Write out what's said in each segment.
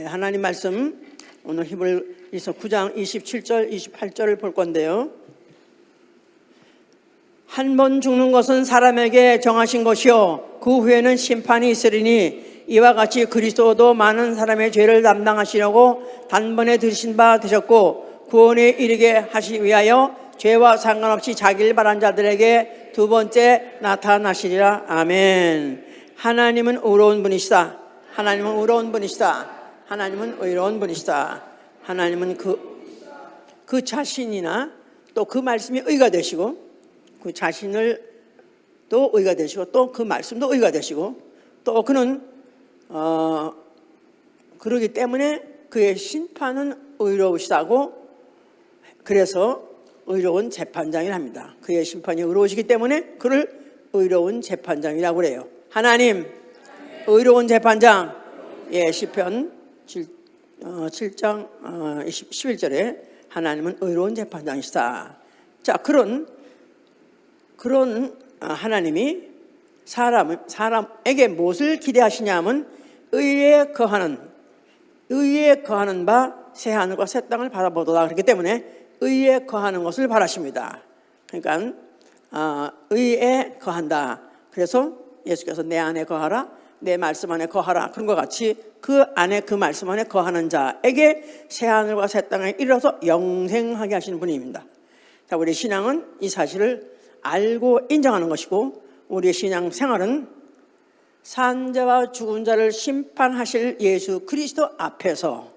하나님 말씀 오늘 히브리서 9장 27절 28절을 볼 건데요. 한 번 죽는 것은 사람에게 정하신 것이요 그 후에는 심판이 있으리니 이와 같이 그리스도도 많은 사람의 죄를 담당하시려고 단번에 들으신 바 되셨고 구원에 이르게 하시기 위하여 죄와 상관없이 자기를 바란 자들에게 두 번째 나타나시리라. 아멘. 하나님은 의로운 분이시다. 하나님은 의로운 분이시다. 하나님은 의로운 분이시다. 하나님은 그 자신이나 또 그 말씀이 의가 되시고 그 자신을 또 의가 되시고 또 그 말씀도 의가 되시고 또 그는 그러기 때문에 그의 심판은 의로우시다고 그래서 의로운 재판장이랍니다. 그의 심판이 의로우시기 때문에 그를 의로운 재판장이라고 그래요. 하나님 의로운 재판장. 시편 7장 11절에 하나님은 의로운 재판장이시다. 자, 그런 하나님이 사람에게 무엇을 기대하시냐면 의에 거하는 바 새 하늘과 새 땅을 바라보도다. 그렇기 때문에 의에 거하는 것을 바라십니다. 그러니까 의에 거한다. 그래서 예수께서 내 안에 거하라, 내 말씀 안에 거하라. 그런 것 같이 그 안에 그 말씀 안에 거하는 자에게 새 하늘과 새 땅에 이르러서 영생하게 하시는 분입니다. 자, 우리 신앙은 이 사실을 알고 인정하는 것이고 우리의 신앙 생활은 산자와 죽은 자를 심판하실 예수 그리스도 앞에서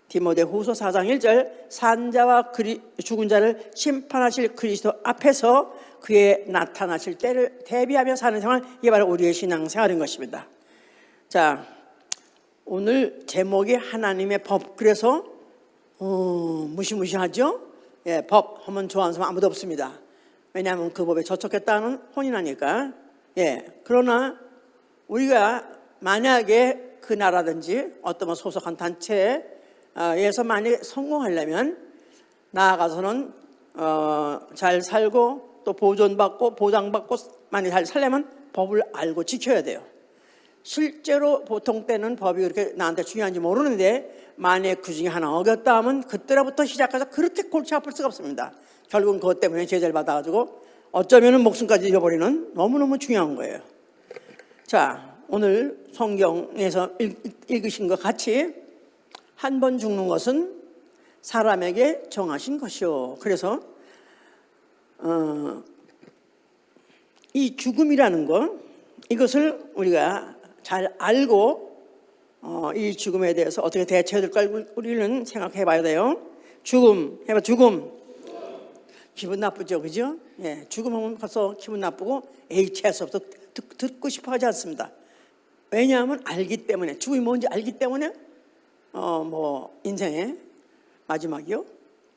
디모데후서 4장 1절 산자와 죽은 자를 심판하실 그리스도 앞에서 그의 나타나실 때를 대비하며 사는 생활, 이게 바로 우리의 신앙 생활인 것입니다. 자, 오늘 제목이 하나님의 법. 그래서 무시무시하죠? 법 하면 좋아하는 사람 아무도 없습니다. 왜냐하면 그 법에 저촉했다는 혼이 나니까. 그러나 우리가 만약에 그 나라든지 어떤 소속한 단체에서 만약에 성공하려면 나아가서는 잘 살고 또 보존받고 보장받고 많이 잘 살려면 법을 알고 지켜야 돼요. 실제로 보통 때는 법이 그렇게 나한테 중요한지 모르는데 만약에 그 중에 하나 어겼다 하면 그때부터 시작해서 그렇게 골치 아플 수가 없습니다. 결국은 그것 때문에 제재를 받아가지고 어쩌면 목숨까지 잃어버리는 너무너무 중요한 거예요. 자, 오늘 성경에서 읽으신 것 같이 한 번 죽는 것은 사람에게 정하신 것이요. 그래서 이 죽음이라는 것, 이것을 우리가 잘 알고 이 죽음에 대해서 어떻게 대처해야 될까 우리는 생각해 봐야 돼요. 죽음, 해봐. 죽음. 기분 나쁘죠, 그죠? 죽음하면 벌써 기분 나쁘고 재수 없어 듣고 싶어 하지 않습니다. 왜냐하면 알기 때문에, 죽음이 뭔지 알기 때문에 인생의 마지막이요?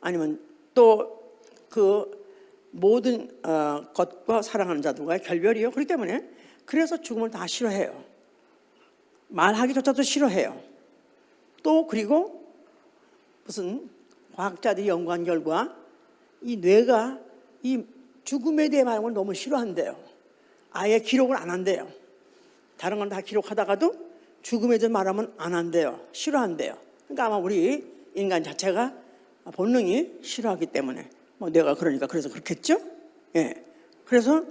아니면 또 그 모든 것과 사랑하는 자들과의 결별이요. 그렇기 때문에 그래서 죽음을 다 싫어해요. 말하기조차도 싫어해요. 또 그리고 무슨 과학자들이 연구한 결과 이 뇌가 이 죽음에 대해 말하는 걸 너무 싫어한대요. 아예 기록을 안 한대요. 다른 건 다 기록하다가도 죽음에 대해 말하면 안 한대요. 싫어한대요. 그러니까 아마 우리 인간 자체가 본능이 싫어하기 때문에 뇌가 그러니까 그래서 그렇겠죠? 그래서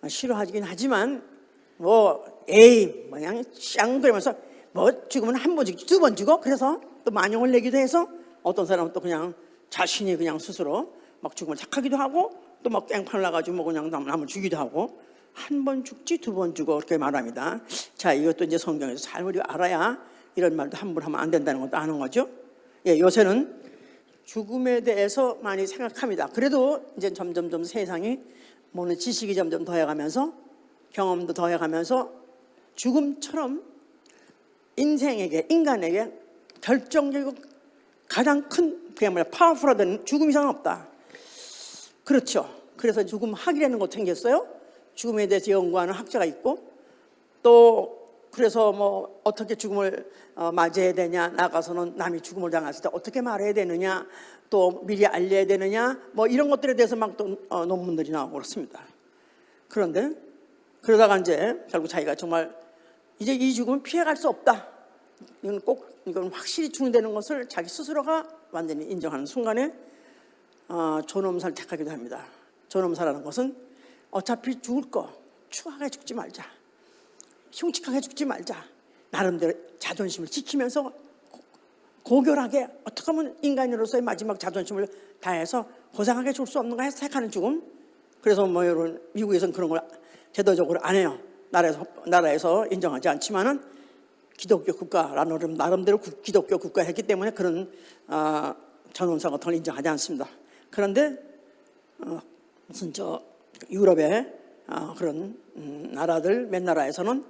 싫어하긴 하지만 그냥 쌍 그러면서 죽으면 한 번 죽지 두 번 죽어? 그래서 또 만용을 내기도 해서 어떤 사람은 또 그냥 자신이 그냥 스스로 막 죽음을 착하기도 하고 또 막 깽판을 나가지고 그냥 남을 죽이기도 하고 한 번 죽지 두 번 죽어 그렇게 말합니다. 자, 이것도 이제 성경에서 잘 우리가 알아야 이런 말도 함부로 하면 안 된다는 것도 아는 거죠. 요새는 죽음에 대해서 많이 생각합니다. 그래도 이제 점점 세상이 모든 지식이 점점 더해가면서 경험도 더해가면서 죽음처럼 인간에게 결정적이고 가장 큰 그야말로 파워풀하다는 죽음 이상은 없다. 그렇죠. 그래서 죽음 학이라는 것도 생겼어요. 죽음에 대해서 연구하는 학자가 있고 또 그래서 어떻게 죽음을 맞이해야 되냐, 나가서는 남이 죽음을 당했을 때 어떻게 말해야 되느냐, 또 미리 알려야 되느냐, 이런 것들에 대해서 막 또 논문들이 나오고 그렇습니다. 그런데 그러다가 이제 결국 자기가 정말 이제 이 죽음을 피해갈 수 없다. 이건 확실히 죽는다는 것을 자기 스스로가 완전히 인정하는 순간에 존엄사를 택하기도 합니다. 존엄사라는 것은 어차피 죽을 거 추하게 죽지 말자, 흉측하게 죽지 말자, 나름대로 자존심을 지키면서 고결하게 어떻게 하면 인간으로서의 마지막 자존심을 다해서 고상하게 죽을 수 없는가 해서 택하는 죽음. 그래서 뭐 여러분 미국에서는 그런 걸 제도적으로 안 해요. 나라에서 인정하지 않지만은 기독교 국가라는 나름대로 기독교 국가했기 때문에 그런 전원사 같은 걸 인정하지 않습니다. 그런데 무슨 유럽의 그런 나라들 몇 나라에서는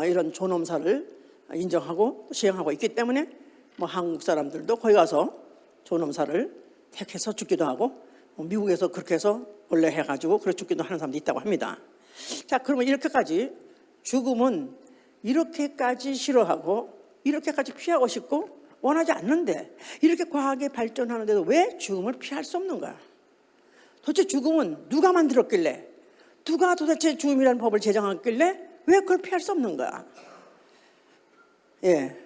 이런 존엄사를 인정하고 시행하고 있기 때문에 뭐 한국 사람들도 거기 가서 존엄사를 택해서 죽기도 하고 미국에서 그렇게 해서 원래 해가지고 그렇게 죽기도 하는 사람도 있다고 합니다. 자, 그러면 이렇게까지 죽음은 이렇게까지 싫어하고 이렇게까지 피하고 싶고 원하지 않는데 이렇게 과학이 발전하는데도 왜 죽음을 피할 수 없는가? 도대체 죽음은 누가 만들었길래, 누가 도대체 죽음이라는 법을 제정했길래 왜 그걸 피할 수 없는가? 예,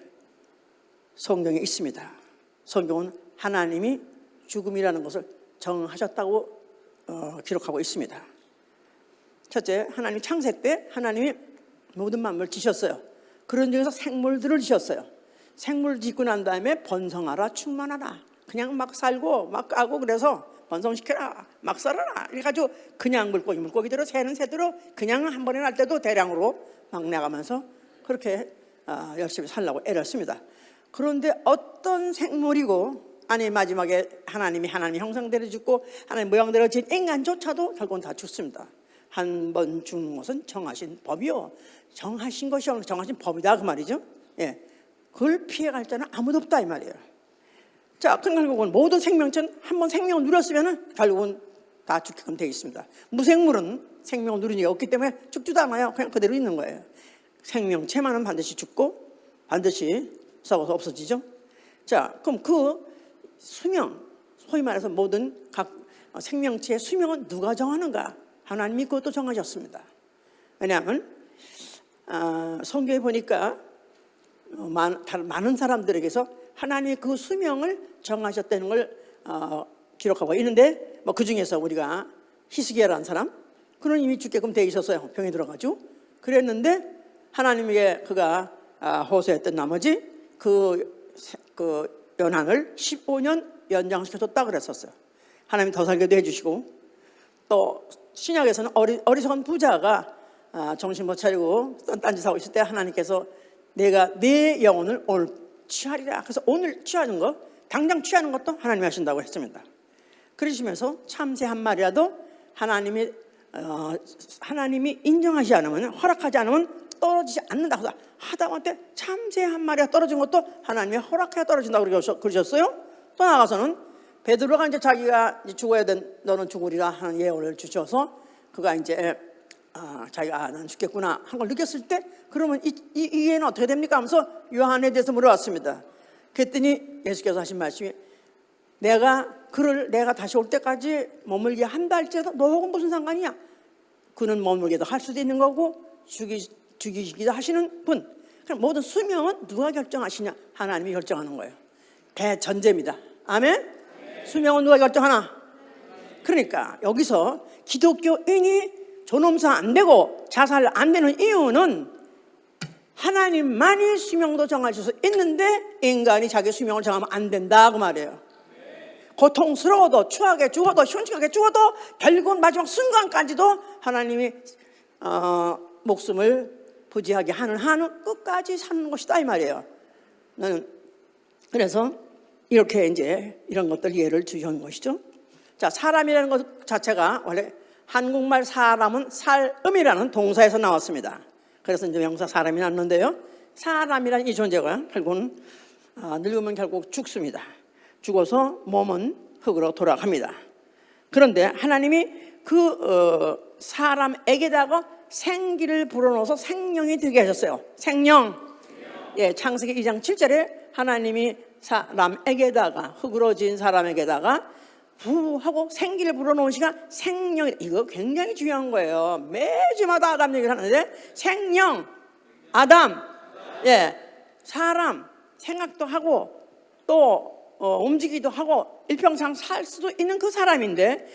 성경에 있습니다. 성경은 하나님이 죽음이라는 것을 정하셨다고 기록하고 있습니다. 첫째, 하나님 창세 때 하나님이 모든 만물을 지셨어요. 그런 중에서 생물들을 지셨어요. 생물 짓고 난 다음에 번성하라, 충만하라. 그냥 막 살고 막 까고 그래서 번성시켜라, 막 살아라. 그래가지고 그냥 물고기대로 새는 새대로 그냥 한 번에 날 때도 대량으로 막 나가면서 그렇게 열심히 살려고 애를 씁니다. 그런데 어떤 생물이고 아니 마지막에 하나님이 형상대로 짓고 하나님 모양대로 지은 인간조차도 결국은 다 죽습니다. 한 번 죽는 것은 정하신 법이요, 정하신 것이 정하신 법이다 그 말이죠. 예, 그걸 피해갈 자는 아무도 없다 이 말이에요. 자, 그럼 결국은 모든 생명체는 한번 생명을 누렸으면 결국은 다 죽게끔 되어 있습니다. 무생물은 생명을 누린 적이 없기 때문에 죽지도 않아요. 그냥 그대로 있는 거예요. 생명체만은 반드시 죽고 반드시 썩어서 없어지죠. 자, 그럼 그 수명, 소위 말해서 모든 각 생명체의 수명은 누가 정하는가? 하나님이 그것도 정하셨습니다. 왜냐하면 성경에 보니까 많은 사람들에게서 하나님이 그 수명을 정하셨다는 걸 기록하고 있는데 뭐 그 중에서 우리가 히스기야라는 사람, 그는 이미 죽게끔 돼 있었어요. 병에 들어가지고. 그랬는데 하나님에게 그가 호소했던 나머지 그 연한을 15년 연장시켜줬다 그랬었어요. 하나님이 더 살게도 해주시고, 또 신약에서는 어리석은 부자가 정신 못 차리고 딴짓하고 있을 때 하나님께서 내가 내 영혼을 오늘 취하리라. 그래서 오늘 취하는 거, 당장 취하는 것도 하나님이 하신다고 했습니다. 그러시면서 참새 한 마리라도 하나님이 인정하지 않으면, 허락하지 않으면 떨어지지 않는다. 하다못해 참새 한 마리가 떨어진 것도 하나님이 허락해야 떨어진다고 그러셨어요. 또 나가서는 베드로가 이제 자기가 죽어야 된, 너는 죽으리라 하는 예언을 주셔서 그가 이제 자기가 난 죽겠구나 한 걸 느꼈을 때, 그러면 이 예는 어떻게 됩니까 하면서 요한에 대해서 물어봤습니다. 그랬더니 예수께서 하신 말씀이, 내가 다시 올 때까지 머물게 한달째도 너하고 무슨 상관이야? 그는 머물게도 할 수도 있는 거고 죽이기도 하시는 분. 그럼 모든 수명은 누가 결정하시냐? 하나님이 결정하는 거예요. 대전제입니다. 아멘? 수명은 누가 결정하나? 그러니까 여기서 기독교인이 존엄사 안 되고 자살 안 되는 이유는 하나님만이 수명도 정하실 수 있는데 인간이 자기 수명을 정하면 안 된다 그 말이에요. 고통스러워도 추하게 죽어도 흉측하게 죽어도 결국은 마지막 순간까지도 하나님이 목숨을 부지하게 하는 한은 끝까지 사는 것이다 이 말이에요. 나는 그래서 이렇게 이제 이런 것들 예를 주신 것이죠. 자, 사람이라는 것 자체가 원래 한국말 사람은 살음이라는 동사에서 나왔습니다. 그래서 이제 명사 사람이 났는데요. 사람이라는 이 존재가 결국은 늙으면 결국 죽습니다. 죽어서 몸은 흙으로 돌아갑니다. 그런데 하나님이 그 사람에게다가 생기를 불어넣어서 생명이 되게 하셨어요. 생명. 예, 창세기 2장 7절에 하나님이 사람에게다가, 흙으로 지은 사람에게다가 부하고 생기를 불어넣은 시간 생명이, 이거 굉장히 중요한 거예요. 매주마다 아담 얘기를 하는데 생명, 아담, 예, 사람 생각도 하고 또 움직이기도 하고 일평생 살 수도 있는 그 사람인데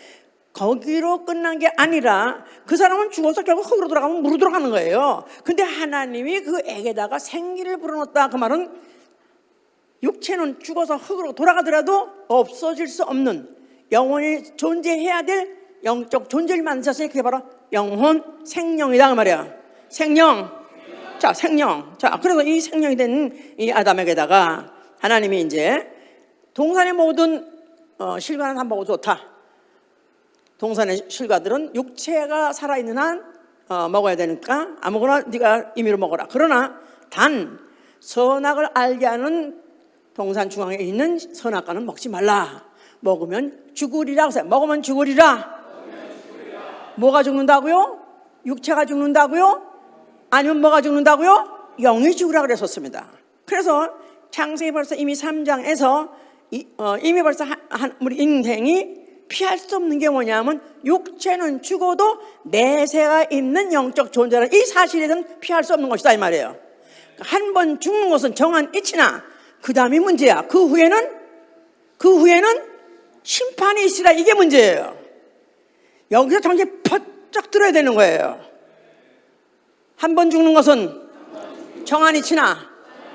거기로 끝난 게 아니라 그 사람은 죽어서 결국 흙으로 들어가면 물로 들어가는 거예요. 근데 하나님이 그 액에다가 생기를 불어넣었다. 그 말은 육체는 죽어서 흙으로 돌아가더라도 없어질 수 없는 영원히 존재해야 될 영적 존재를 만드셨으니 그게 바로 영혼 생명이다 그 말이야. 생명. 자, 생명. 자, 그래서 이 생명이 된 이 아담에게다가 하나님이 이제 동산의 모든 실과는 다 먹어도 좋다. 동산의 실과들은 육체가 살아있는 한 먹어야 되니까 아무거나 네가 임의로 먹어라. 그러나 단 선악을 알게 하는 동산 중앙에 있는 선악과는 먹지 말라. 먹으면 죽으리라. 그래서 먹으면 죽으리라. 뭐가 죽는다고요? 육체가 죽는다고요? 아니면 뭐가 죽는다고요? 영이 죽으라 그랬었습니다. 그래서 창세기 벌써 이미 3장에서 이미 벌써 우리 인생이 피할 수 없는 게 뭐냐면 육체는 죽어도 내세가 있는 영적 존재는 이 사실에는 피할 수 없는 것이다 이 말이에요. 한 번 죽는 것은 정한 이치나 그 다음이 문제야. 그 후에는 심판이 있으라. 이게 문제예요. 여기서 정신 퍼쩍 들어야 되는 거예요. 한 번 죽는 것은 정한 이치나,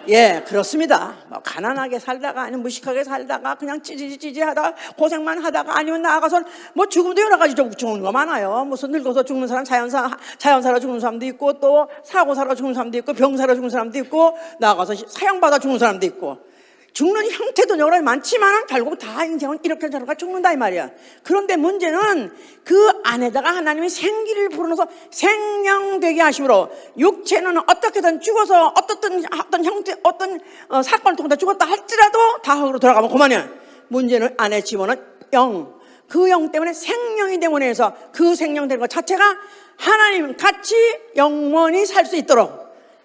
예, 그렇습니다. 뭐 가난하게 살다가 아니면 무식하게 살다가 그냥 찌지하다가 고생만 하다가 아니면 나아가서 뭐 죽음도 여러 가지 죽는 거 많아요. 무슨 늙어서 죽는 사람, 자연사로 죽는 사람도 있고 또 사고사로 죽는 사람도 있고 병사로 죽는 사람도 있고 나아가서 사형받아 죽는 사람도 있고 죽는 형태도 여러 가지 많지만 결국 다 인생은 이렇게 저렇게 죽는다 이 말이야. 그런데 문제는 그 안에다가 하나님이 생기를 불어넣어서 생명되게 하심으로 육체는 어떻게든 죽어서 어떤 형태 어떤 사건을 통해서 죽었다 할지라도 다 흙으로 돌아가면 그만이야. 문제는 안에 집어넣은 영, 그 영 때문에 생명이 되므로 해서 그 생명되는 것 자체가 하나님 같이 영원히 살 수 있도록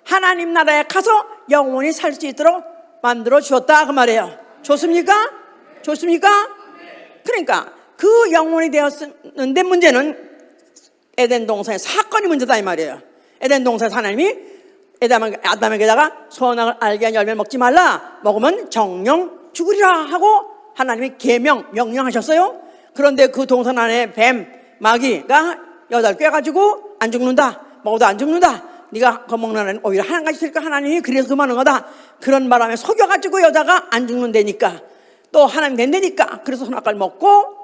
하나님 나라에 가서 영원히 살 수 있도록 만들어 주었다 그 말이에요. 좋습니까? 좋습니까? 그러니까 그 영혼이 되었는데 문제는 에덴 동산의 사건이 문제다 이 말이에요. 에덴 동산에서 하나님이 아담에게다가 선악을 알게 한 열매를 먹지 말라. 먹으면 정령 죽으리라 하고 하나님이 명령하셨어요. 그런데 그 동산 안에 뱀, 마귀가 여덟 꿰가지고 안 죽는다. 먹어도 안 죽는다. 네가 그거 먹는 애는 오히려 한 가지 있을까 하나님이 그래서 그만한 거다. 그런 바람에 속여가지고 여자가 안 죽는다니까 또 하나님 된다니까 그래서 선악과를 먹고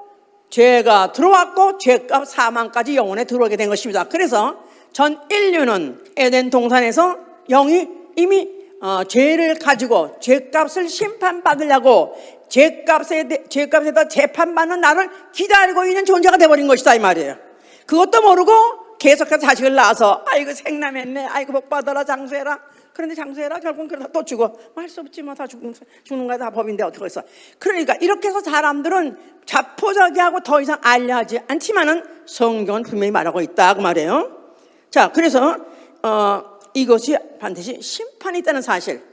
죄가 들어왔고 죄값 사망까지 영혼에 들어오게 된 것입니다. 그래서 전 인류는 에덴 동산에서 영이 이미 죄를 가지고 죄값을 심판받으려고 죄값에다 재판받는 날을 기다리고 있는 존재가 돼버린 것이다 이 말이에요. 그것도 모르고 계속해서 자식을 낳아서 아이고 생남했네, 아이고 복 받아라, 장수해라. 그런데 장수해라 결국은 그러다 또 죽어. 할 수 없지 뭐 다 죽는 거야 다 법인데 어떻게 했어. 그러니까 이렇게 해서 사람들은 자포자기하고 더 이상 알려하지 않지만은 성경은 분명히 말하고 있다 그 말이에요. 자, 그래서 이것이 반드시 심판이 있다는 사실.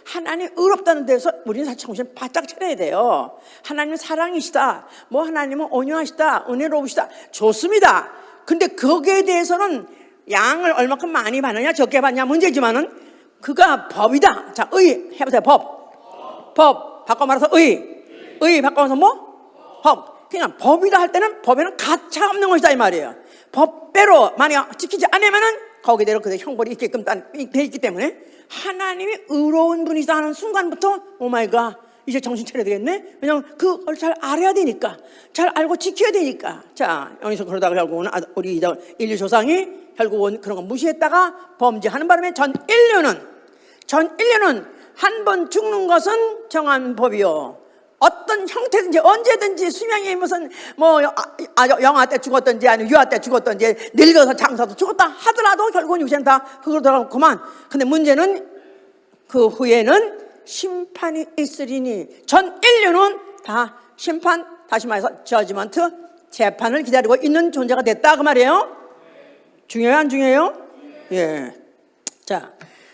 하나님 의롭다는 데서 우리는 사실 정신 바짝 차려야 돼요. 하나님은 사랑이시다, 뭐 하나님은 온유하시다, 은혜로우시다, 좋습니다. 근데 거기에 대해서는 양을 얼마큼 많이 받느냐 적게 받느냐 문제지만은 그가 법이다. 자, 의 해보세요. 법 바꿔 말해서 의 바꿔 말해서 뭐? 법. 그냥 법이다 할 때는 법에는 가차 없는 것이다 이 말이에요. 법대로 만약 지키지 않으면은 거기대로 그대로 형벌이 있게끔 돼 있기 때문에 하나님이 의로운 분이다 하는 순간부터 오마이갓 이제 정신 차려야 되겠네. 왜냐하면 그걸 잘 알아야 되니까, 잘 알고 지켜야 되니까. 자, 여기서 그러다가 결국은 우리 인류 조상이 결국은 그런 거 무시했다가 범죄하는 바람에 전 인류는 한 번 죽는 것은 정한 법이요. 어떤 형태든지 언제든지 수명이 무슨 뭐 영아 때 죽었든지 아니면 유아 때 죽었든지 늙어서 장사도 죽었다 하더라도 결국은 육체는 다 흙으로 들어가고 그만. 근데 문제는 그 후에는 심판이 있으리니 전 인류는 다 심판, 다시 말해서 저지먼트, 재판을 기다리고 있는 존재가 됐다 그 말이에요. 중요해요 안 중요해요? 예. 자,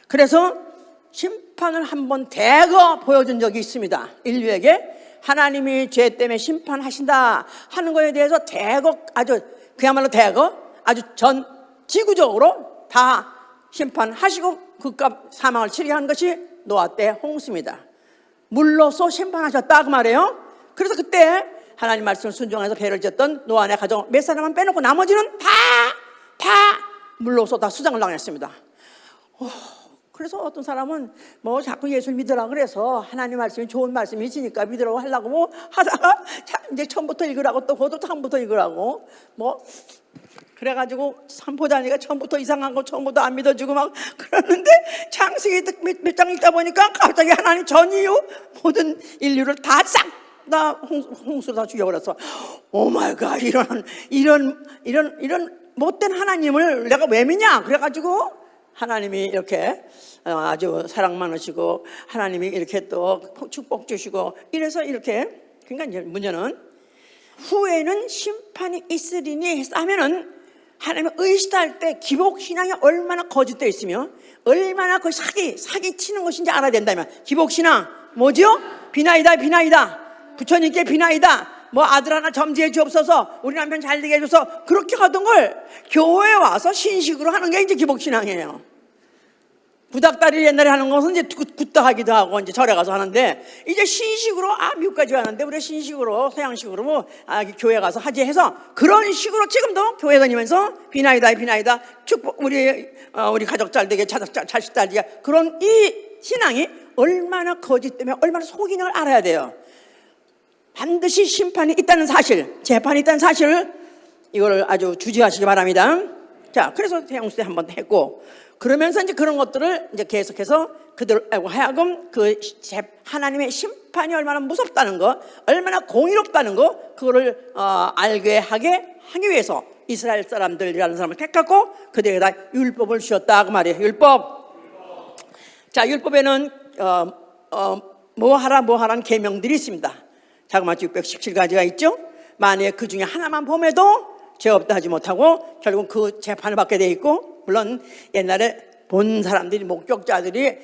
그래서 심판을 한번 대거 보여준 적이 있습니다. 인류에게 하나님이 죄 때문에 심판하신다 하는 거에 대해서 대거 아주 그야말로 대거 아주 전 지구적으로 다 심판하시고 그값 사망을 치르게 한 것이 노아 때 홍수입니다. 물로써 심판하셨다 그 말이에요. 그래서 그때 하나님 말씀을 순종해서 배를 지었던 노아의 가정 몇 사람만 빼놓고 나머지는 다 물로써 다 수장을 당했습니다. 그래서 어떤 사람은 뭐 자꾸 예수를 믿으라 그래서 하나님 말씀이 좋은 말씀이시니까 믿으라고 하려고 뭐 하다가 이제 처음부터 읽으라고 또 그것도 처음부터 읽으라고 뭐 그래가지고 산포자니까 처음부터 이상한 거 처음부터 안 믿어주고 막 그러는데 창세기 몇 장 읽다 보니까 갑자기 하나님 전 이후 모든 인류를 다 싹 다 홍수로 다 죽여버렸어. 오 마이 갓, 이런 못된 하나님을 내가 왜 믿냐? 그래가지고 하나님이 이렇게 아주 사랑 많으시고 하나님이 이렇게 또 축복 주시고 이래서 이렇게. 그러니까 이제 문제는 후에는 심판이 있으리니 하면은 하나님을 의식할 때 기복신앙이 얼마나 거짓되어 있으며 얼마나 그 사기 치는 것인지 알아야 된다면. 기복신앙 뭐죠? 비나이다 부처님께 비나이다, 뭐 아들 하나 점지해 주옵소서, 우리 남편 잘 되게 해줘서 그렇게 하던 걸 교회에 와서 신식으로 하는 게 이제 기복신앙이에요. 구닥다리 옛날에 하는 것은 이제 굿다하기도 하고 이제 절에 가서 하는데 이제 신식으로 미국까지 하는데 우리 신식으로 서양식으로 뭐 교회 가서 하지 해서 그런 식으로 지금도 교회 다니면서 비나이다 축복 우리 가족 잘 되게 자식 잘 되게 그런 이 신앙이 얼마나 거짓 때문에 얼마나 속이는 걸 알아야 돼요. 반드시 심판이 있다는 사실, 재판이 있다는 사실을 이거를 아주 주지하시기 바랍니다. 자, 그래서 태양수대 한번 했고 그러면서 이제 그런 것들을 이제 계속해서 그들하고 하여금 하나님의 심판이 얼마나 무섭다는 거, 얼마나 공의롭다는 거, 그거를 알게 하기 위해서 이스라엘 사람들이라는 사람을 택하고 그들에게 다 율법을 주셨다 그 말이에요. 율법. 자, 율법에는 뭐 하라는 계명들이 있습니다. 자그마치 617가지가 있죠. 만약에 그 중에 하나만 범해도 죄 없다 하지 못하고 결국 그 재판을 받게 돼 있고, 물론 옛날에 본 사람들이 목격자들이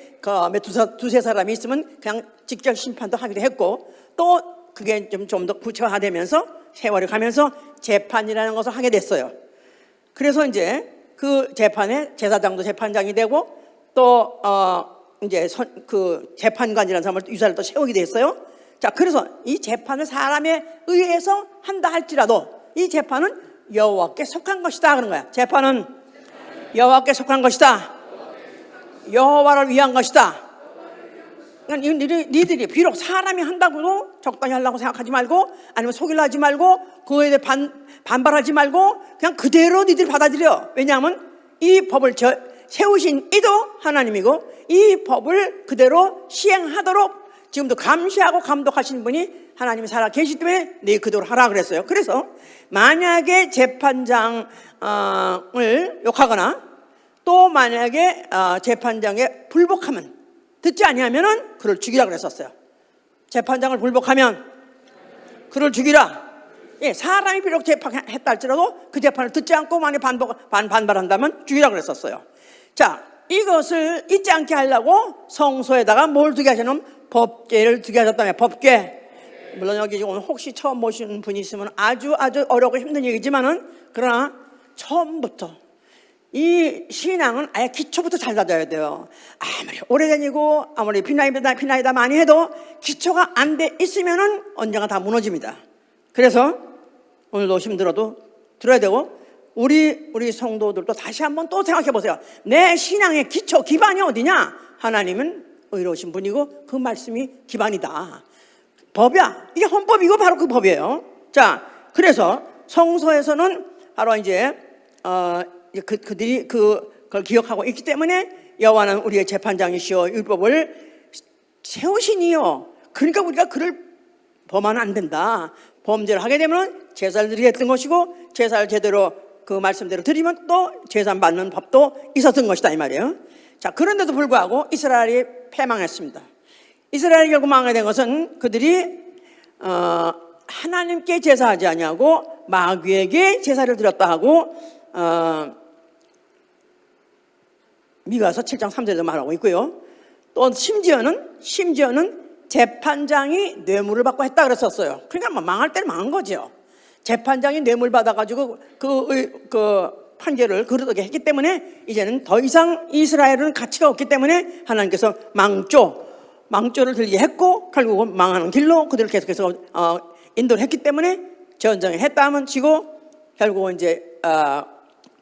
두세 사람이 있으면 그냥 직접 심판도 하기도 했고, 또 그게 좀 더 구체화되면서 세월이 가면서 재판이라는 것을 하게 됐어요. 그래서 이제 그 재판에 제사장도 재판장이 되고 또 이제 그 재판관이라는 사람을 유사를 또 세우게 됐어요. 자, 그래서 이 재판을 사람에 의해서 한다 할지라도 이 재판은 여호와께 속한 것이다 그런 거야. 재판은 여호와께 속한 것이다. 여호와를 위한 것이다. 그러니까 니들이 비록 사람이 한다고도 적당히 하려고 생각하지 말고, 아니면 속이려 하지 말고, 그거에 대해 반발하지 말고 그냥 그대로 니들이 받아들여. 왜냐하면 이 법을 세우신 이도 하나님이고 이 법을 그대로 시행하도록 지금도 감시하고 감독하시는 분이 하나님이 살아 계시기 때문에 네 그대로 하라 그랬어요. 그래서 만약에 재판장을 욕하거나 또 만약에 재판장에 불복하면, 듣지 아니하면은 그를 죽이라 그랬었어요. 재판장을 불복하면 그를 죽이라. 예, 사람이 비록 재판했다 할지라도 그 재판을 듣지 않고 만약에 반발한다면 죽이라 그랬었어요. 자, 이것을 잊지 않게 하려고 성소에다가 뭘 두게 하시냐면 법궤를 두게 하셨다며. 법궤. 물론 여기 오늘 혹시 처음 모시는 분이 있으면 아주 어렵고 힘든 얘기지만은, 그러나 처음부터 이 신앙은 아예 기초부터 잘 다져야 돼요. 아무리 오래다니고 아무리 비나이다 많이 해도 기초가 안 돼 있으면은 언젠가 다 무너집니다. 그래서 오늘도 힘들어도 들어야 되고, 우리 성도들도 다시 한번 또 생각해 보세요. 내 신앙의 기초, 기반이 어디냐? 하나님은 의로우신 분이고 그 말씀이 기반이다. 법이야. 이게 헌법이고 바로 그 법이에요. 자, 그래서 성소에서는 바로 이제 그들이 그걸 기억하고 있기 때문에 여호와는 우리의 재판장이시오 율법을 세우시니요. 그러니까 우리가 그를 범하면 안 된다. 범죄를 하게 되면 제사를 드리게 했던 것이고, 제사를 제대로 그 말씀대로 드리면 또 제사 받는 법도 있었던 것이다 이 말이에요. 자, 그런데도 불구하고 이스라엘이 패망했습니다. 이스라엘이 결국 망하게 된 것은 그들이 하나님께 제사하지 아니하고 마귀에게 제사를 드렸다 하고 미가서 7장 3절에도 말하고 있고요. 또 심지어는 재판장이 뇌물을 받고 했다 그랬었어요. 그러니까 망할 때는 망한 거죠. 재판장이 뇌물 받아가지고 판결을 거르게 했기 때문에 이제는 더 이상 이스라엘은 가치가 없기 때문에 하나님께서 망조를 들게 했고 결국은 망하는 길로 그들을 계속해서 인도를 했기 때문에 전쟁에 했다면 지고 결국은 이제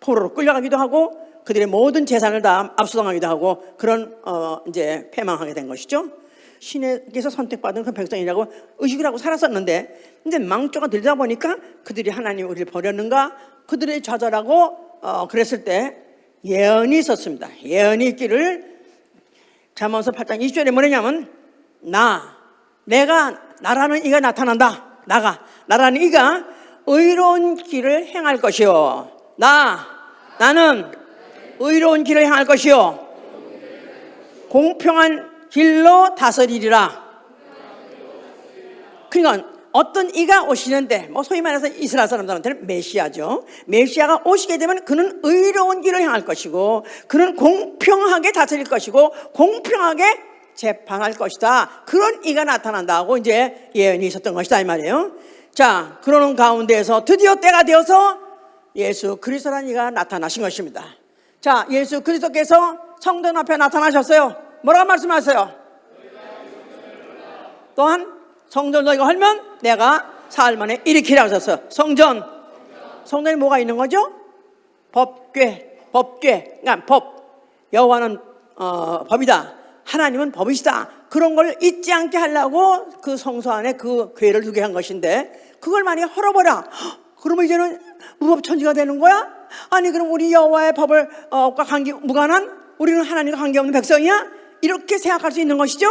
포로로 끌려가기도 하고 그들의 모든 재산을 다 압수당하기도 하고 그런 이제 패망하게 된 것이죠. 신에게서 선택받은 그 백성이라고 의식을 하고 살았었는데 이제 망조가 들다 보니까 그들이 하나님 우리를 버렸는가 그들이 좌절하고 그랬을 때 예언이 있었습니다. 예언이 있기를 잠언서 8장 20절에 뭐냐면 나라는 이가 나타난다. 나라는 이가 의로운 길을 행할 것이요. 나는 의로운 길을 행할 것이요. 공평한 길로 다스리리라. 그러니까 어떤 이가 오시는데 소위 말해서 이스라엘 사람들한테는 메시아죠. 메시아가 오시게 되면 그는 의로운 길을 향할 것이고 그는 공평하게 다스릴 것이고 공평하게 재판할 것이다. 그런 이가 나타난다고 이제 예언이 있었던 것이다 이 말이에요. 자, 그러는 가운데에서 드디어 때가 되어서 예수 그리스도라는 이가 나타나신 것입니다. 자, 예수 그리스도께서 성전 앞에 나타나셨어요. 뭐라고 말씀하세요? 또한 성전 너희가 헐면 내가 사흘 만에 일으키라 하셨어요. 성전에 뭐가 있는 거죠? 법궤. 그러니까 여호와는 법이다. 하나님은 법이시다. 그런 걸 잊지 않게 하려고 그 성소 안에 그 궤를 두게 한 것인데 그걸 만약에 헐어버려. 그러면 이제는 무법천지가 되는 거야? 아니 그럼 우리 여호와의 법을 무관한 우리는 하나님과 관계없는 백성이야? 이렇게 생각할 수 있는 것이죠.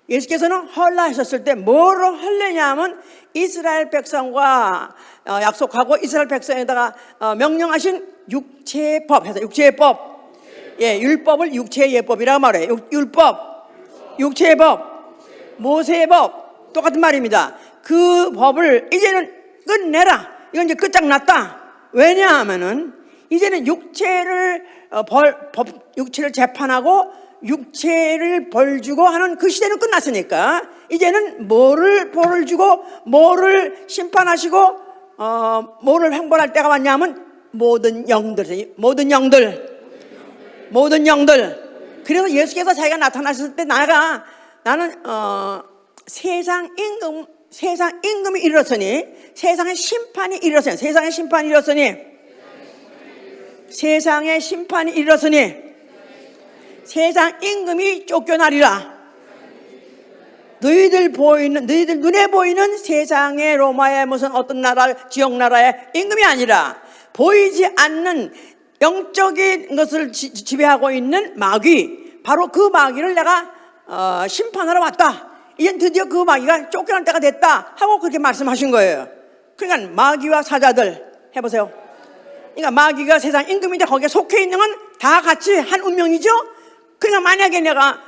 예수께서는 헐라 하셨을 때 뭐로 헐려냐 하면 이스라엘 백성과 약속하고 이스라엘 백성에다가 명령하신 육체의 법 해서 육체의 법, 율법을 육체의 예법이라고 말해요. 율법, 육체의 법, 모세의 법 똑같은 말입니다. 그 법을 이제는 끝내라. 이건 이제 끝장났다. 왜냐하면은 이제는 육체를 재판하고 육체를 벌 주고 하는 그 시대는 끝났으니까 이제는 뭐를 벌을 주고 뭐를 심판하시고 뭐를 형벌할 때가 왔냐면 모든 영들. 그래서 예수께서 자기가 나타나셨을 때 나는 세상 임금이 이르렀으니 세상의 심판이 이르렀으니 세상 임금이 쫓겨나리라. 너희들 눈에 보이는 세상의 로마의 무슨 어떤 나라, 지역 나라의 임금이 아니라 보이지 않는 영적인 것을 지배하고 있는 마귀, 바로 그 마귀를 내가 심판하러 왔다. 이젠 드디어 그 마귀가 쫓겨날 때가 됐다 하고 그렇게 말씀하신 거예요. 그러니까 마귀와 사자들 해보세요. 그러니까 마귀가 세상 임금인데 거기에 속해 있는 건 다 같이 한 운명이죠. 그러니까 만약에 내가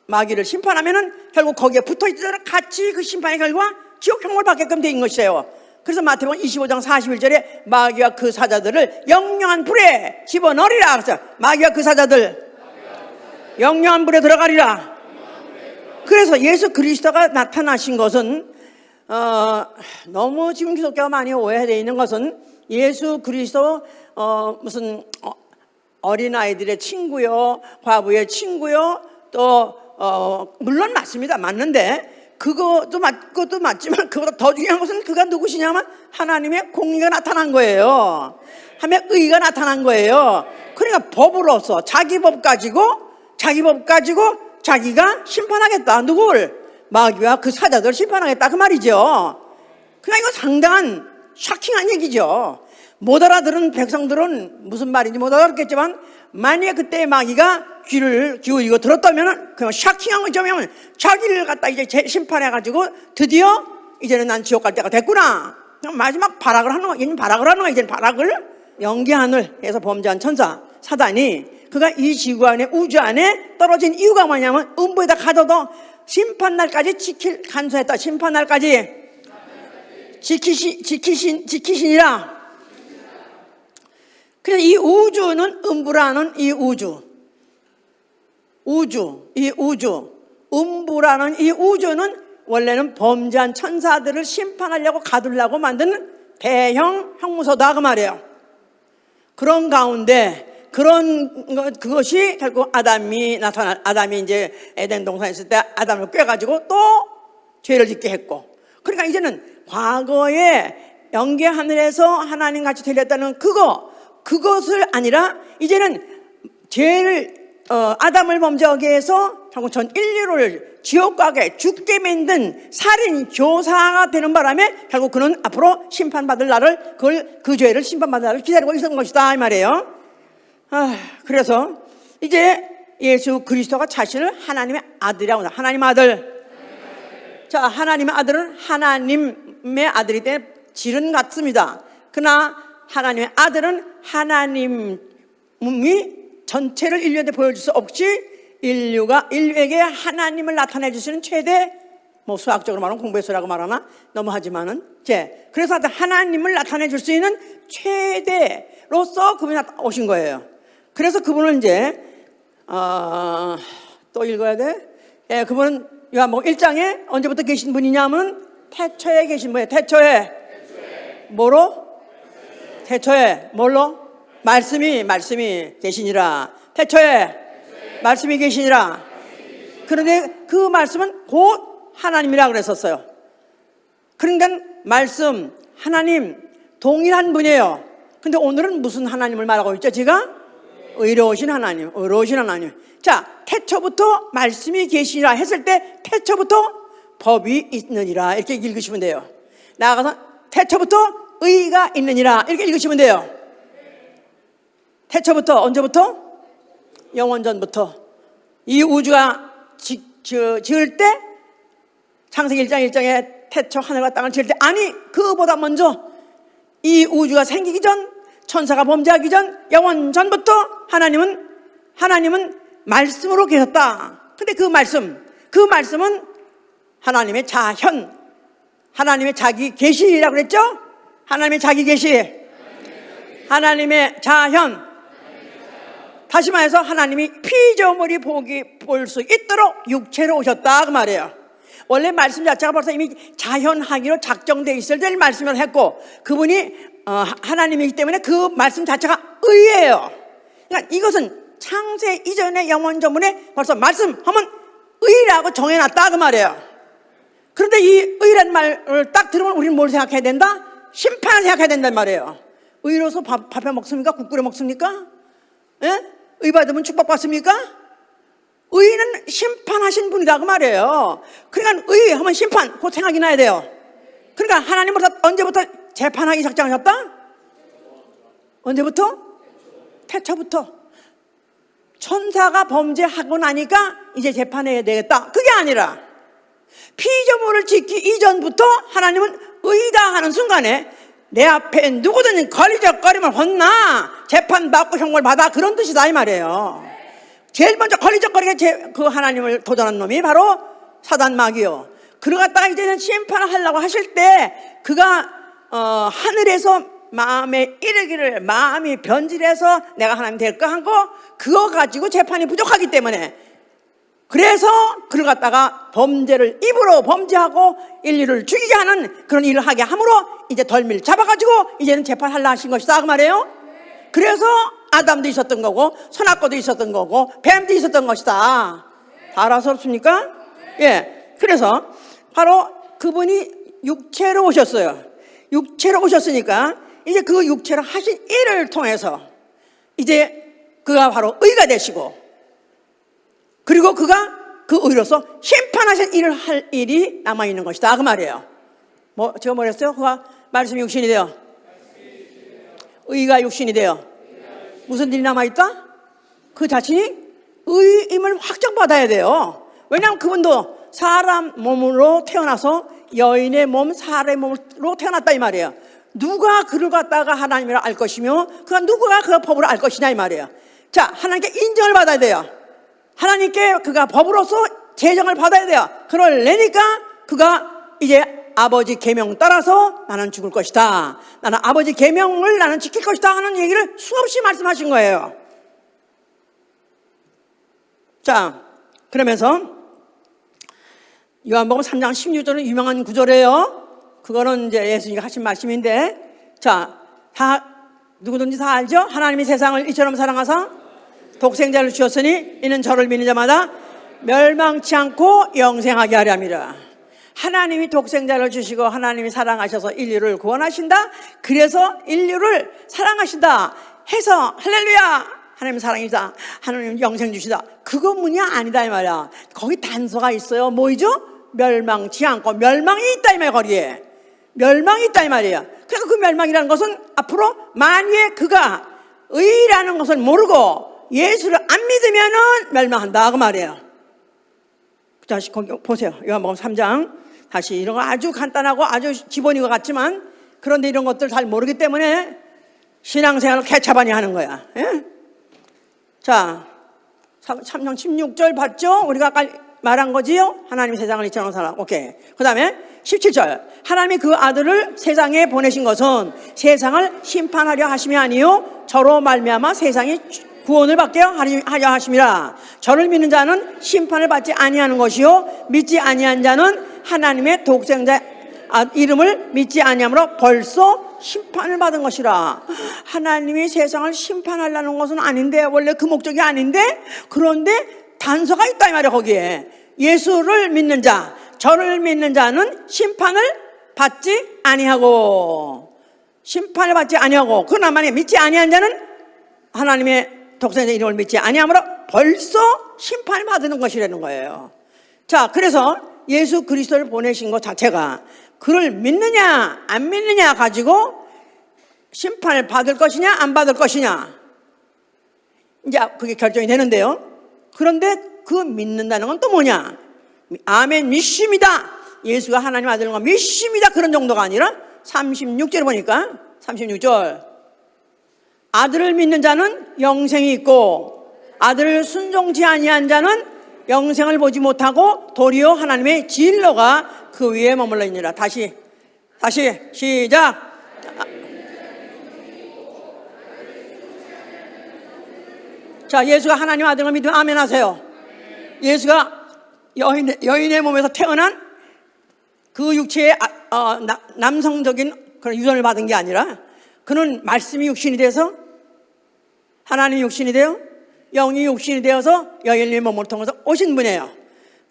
마귀를 심판하면은 결국 거기에 붙어 있더라도 같이 그 심판의 결과 지옥 형벌 받게끔 된 것이에요. 그래서 마태복음 25장 41절에 마귀와 그 사자들을 영영한 불에 집어넣으리라. 그래서 마귀와 그 사자들 영영한 불에 들어가리라. 그래서 예수 그리스도가 나타나신 것은 너무 지금 기독교가 많이 오해되어 있는 것은 예수 그리스도 무슨 어린아이들의 친구요, 과부의 친구요, 또 물론 맞습니다. 맞는데 그것도 맞지만 그보다 더 중요한 것은 그가 누구시냐면 하나님의 공의가 나타난 거예요. 하나님의 의가 나타난 거예요. 그러니까 법으로서 자기 법 가지고 자기가 심판하겠다. 누구를? 마귀와 그 사자들을 심판하겠다 그 말이죠. 그러니까 이거 상당한 샤킹한 얘기죠. 못 알아들은 백성들은 무슨 말인지 못 알아듣겠지만 만약에 그때 마귀가 귀를 기울이고 들었다면 그냥 샤킹한 거죠. 자기를 갖다 이제 심판해가지고 드디어 이제는 난 지옥 갈 때가 됐구나. 마지막 발악을 하는 거야. 이제는 발악을 연기하늘 해서 범죄한 천사 사단이 그가 이 지구 안에 우주 안에 떨어진 이유가 뭐냐면 음부에다 가둬도 심판날까지 간수했다. 심판날까지 지키시니라. 그래서 이 우주는 음부라는 이 음부라는 이 우주는 원래는 범죄한 천사들을 심판하려고 가두려고 만든 대형 형무소다 그 말이에요. 그런 가운데 그것이 결국 아담이 이제 에덴 동산에 있을 때 아담을 꾀가지고 또 죄를 짓게 했고, 그러니까 이제는 과거에 영계 하늘에서 하나님 같이 되렸다는 그것을 아니라 이제는 죄를 아담을 범죄하게 해서 결국 전 인류를 지옥 가게 죽게 만든 살인 교사가 되는 바람에 결국 그는 앞으로 심판받을 날을 그 죄를 심판받을 날을 기다리고 있었던 것이다 이 말이에요. 그래서 이제 예수 그리스도가 자신을 하나님의 아들이라고 합니다. 하나님 아들. 자, 하나님의 아들은 하나님의 아들이 때문에 질은 같습니다. 그러나 하나님의 아들은 하나님이 전체를 인류한테 보여줄 수 없이 인류에게 하나님을 나타내 주시는 최대, 수학적으로 말하면 공부해서라고 말하나 너무하지만은 그래서 하나님을 나타내 줄 수 있는 최대로서 그분이 오신 거예요. 그래서 그분을 이제 또 읽어야 돼. 그분은 요한복음 1장에 언제부터 계신 분이냐면 태초에 계신 분이에요. 태초에 뭐로? 태초에 뭘로? 말씀이 계시니라. 태초에 말씀이 계시니라. 그런데 그 말씀은 곧 하나님이라 그랬었어요. 그러니까 말씀, 하나님 동일한 분이에요. 근데 오늘은 무슨 하나님을 말하고 있죠? 제가 의로우신 하나님. 자, 태초부터 말씀이 계시니라 했을 때 태초부터 법이 있느니라 이렇게 읽으시면 돼요. 나아가서 태초부터 의가 있느니라 이렇게 읽으시면 돼요. 태초부터 언제부터? 영원전부터. 이 우주가 지을 때 창세기 1장 1장에 태초 하늘과 땅을 지을 때, 아니 그보다 먼저 이 우주가 생기기 전, 천사가 범죄하기 전, 영원전부터 하나님은 말씀으로 계셨다. 근데 그 말씀은 하나님의 자현, 하나님의 자기 계시라고 그랬죠? 하나님의 자기 계시, 하나님의 자현. 다시 말해서 하나님이 피조물이 볼 수 있도록 육체로 오셨다 그 말이에요. 원래 말씀 자체가 벌써 이미 자현하기로 작정되어 있을 때 말씀을 했고, 그분이 하나님이기 때문에 그 말씀 자체가 의예요. 그러니까 이것은 창세 이전의 영원 전문에 벌써 말씀하면 의라고 정해놨다 그 말이에요. 그런데 이 의란 말을 딱 들으면 우리는 뭘 생각해야 된다? 심판을 생각해야 된단 말이에요. 의로서 밥해 먹습니까? 국 끓여 먹습니까? 예? 의 받으면 축복받습니까? 의는 심판하신 분이다 그 말이에요. 그러니까 의 하면 심판, 그 생각이 나야 돼요. 그러니까 하나님으로서 언제부터 재판하기 작정하셨다? 언제부터? 태초부터. 천사가 범죄하고 나니까 이제 재판해야 되겠다, 그게 아니라 피조물을 짓기 이전부터 하나님은 의다 하는 순간에 내 앞에 누구든 걸리적거리면 혼나, 재판받고 형벌 받아, 그런 뜻이다 이 말이에요. 제일 먼저 걸리적거리게 그 하나님을 도전한 놈이 바로 사단 마귀요. 그를 갖다가 이제는 심판을 하려고 하실 때 그가 하늘에서 마음에 이르기를, 마음이 변질해서 내가 하나님 될까 하고 그거 가지고 재판이 부족하기 때문에, 그래서 그를 갖다가 범죄를 입으로 범죄하고 인류를 죽이게 하는 그런 일을 하게 함으로 이제 덜미를 잡아가지고 이제는 재판하려 하신 것이다 그 말이에요. 그래서 아담도 있었던 거고 선악과도 있었던 거고 뱀도 있었던 것이다. 다 알아서습니까? 예. 그래서 바로 그분이 육체로 오셨어요. 육체로 오셨으니까 이제 그 육체로 하신 일을 통해서 이제 그가 바로 의가 되시고, 그리고 그가 그 의로서 심판하신 일을 할 일이 남아있는 것이다 그 말이에요. 제가 뭐랬어요? 그가 말씀이 육신이 되어, 의가 육신이 되어 무슨 일이 남아있다? 그 자신이 의임을 확정받아야 돼요. 왜냐하면 그분도 사람 몸으로 태어나서 여인의 몸, 사람의 몸으로 태어났다 이 말이에요. 누가 그를 갖다가 하나님이라 알 것이며 누가 그 법으로 알 것이냐 이 말이에요. 자, 하나님께 인정을 받아야 돼요. 하나님께 그가 법으로서 제정을 받아야 돼요. 그러려니까 그가 이제 아버지 계명 따라서 나는 죽을 것이다, 나는 아버지 계명을 나는 지킬 것이다 하는 얘기를 수없이 말씀하신 거예요. 자, 그러면서 요한복음 3장 16절은 유명한 구절이에요. 그거는 이제 예수님이 하신 말씀인데, 자, 다 누구든지 다 알죠? 하나님이 세상을 이처럼 사랑하사 독생자를 주셨으니 이는 저를 믿는 자마다 멸망치 않고 영생하게 하려 함이라. 하나님이 독생자를 주시고 하나님이 사랑하셔서 인류를 구원하신다. 그래서 인류를 사랑하신다 해서 할렐루야, 하나님 사랑이다, 하나님 영생 주시다, 그것뿐이 아니다 이 말이야. 거기 단서가 있어요. 뭐이죠? 멸망치 않고, 멸망이 있다 이 말이야. 거기에 멸망이 있다 이 말이야. 그러니까 그 멸망이라는 것은 앞으로 만약에 그가 의라는 것을 모르고 예수를 안 믿으면은 멸망한다 그 말이에요. 다시 거기 보세요. 요한복음 3장. 다시 이런 거 아주 간단하고 아주 기본인 것 같지만, 그런데 이런 것들 잘 모르기 때문에 신앙생활을 개차반이 하는 거야. 예? 자, 3장 16절 봤죠? 우리가 아까 말한 거지요? 하나님이 세상을 이처럼 사랑. 오케이. 그 다음에 17절. 하나님이 그 아들을 세상에 보내신 것은 세상을 심판하려 하심이 아니요 저로 말미암아 세상이 구원을 받게 하려 하심이라. 저를 믿는 자는 심판을 받지 아니하는 것이요 믿지 아니한 자는 하나님의 독생자 이름을 믿지 아니함으로 벌써 심판을 받은 것이라. 하나님이 세상을 심판하려는 것은 아닌데, 원래 그 목적이 아닌데, 그런데 단서가 있다 이 말이야. 거기에 예수를 믿는 자, 저를 믿는 자는 심판을 받지 아니하고, 심판을 받지 아니하고, 그러나 만약에 믿지 아니한 자는 하나님의 독생자 이름을 믿지 아니하므로 벌써 심판을 받는 것이라는 거예요. 자, 그래서 예수 그리스도를 보내신 것 자체가 그를 믿느냐 안 믿느냐 가지고 심판을 받을 것이냐 안 받을 것이냐, 이제 그게 결정이 되는데요. 그런데 그 믿는다는 건 또 뭐냐? 아멘 믿습니다, 예수가 하나님 아들인 거 믿습니다, 그런 정도가 아니라 36절에 보니까 36절 아들을 믿는 자는 영생이 있고 아들을 순종치 아니한 자는 영생을 보지 못하고 도리어 하나님의 진노가 그 위에 머물러 있느라. 다시 시작. 자, 예수가 하나님 아들을 믿으면 아멘 하세요. 예수가 여인의 몸에서 태어난 그 육체의 남성적인 그런 유전을 받은 게 아니라 그는 말씀이 육신이 돼서, 하나님이 육신이 되어 영이 육신이 되어서 여인의 몸을 통해서 오신 분이에요.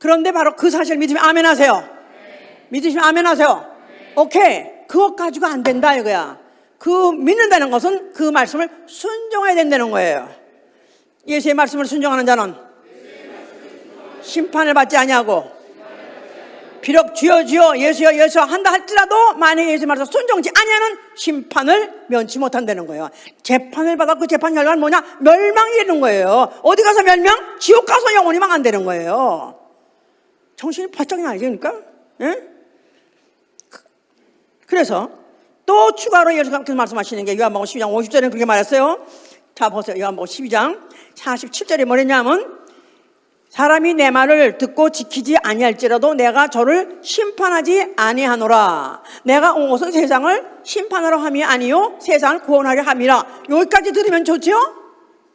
그런데 바로 그 사실을 믿으면 아멘 하세요. 믿으시면 아멘 하세요. 오케이. 그것 가지고 안 된다 이거야. 그 믿는다는 것은 그 말씀을 순종해야 된다는 거예요. 예수의 말씀을 순종하는 자는 심판을 받지 아니하고, 비록 주여 주여 예수여 예수여 한다 할지라도 만약에 예수의 말씀을 순종하지 아니하는 심판을 면치 못한다는 거예요. 재판을 받아 그 재판 결과는 뭐냐? 멸망이 되는 거예요. 어디 가서 멸망? 지옥 가서 영원히 망한다는 거예요. 정신이 바짝 나니까. 예? 그래서 또 추가로 예수가 그렇게 말씀하시는 게 요한복음 12장 50절에 그렇게 말했어요. 자 보세요. 요한복음 12장 47절에 뭐랬냐면, 사람이 내 말을 듣고 지키지 아니할지라도 내가 저를 심판하지 아니하노라. 내가 온 것은 세상을 심판하러 함이 아니요 세상을 구원하려 함이라. 여기까지 들으면 좋죠?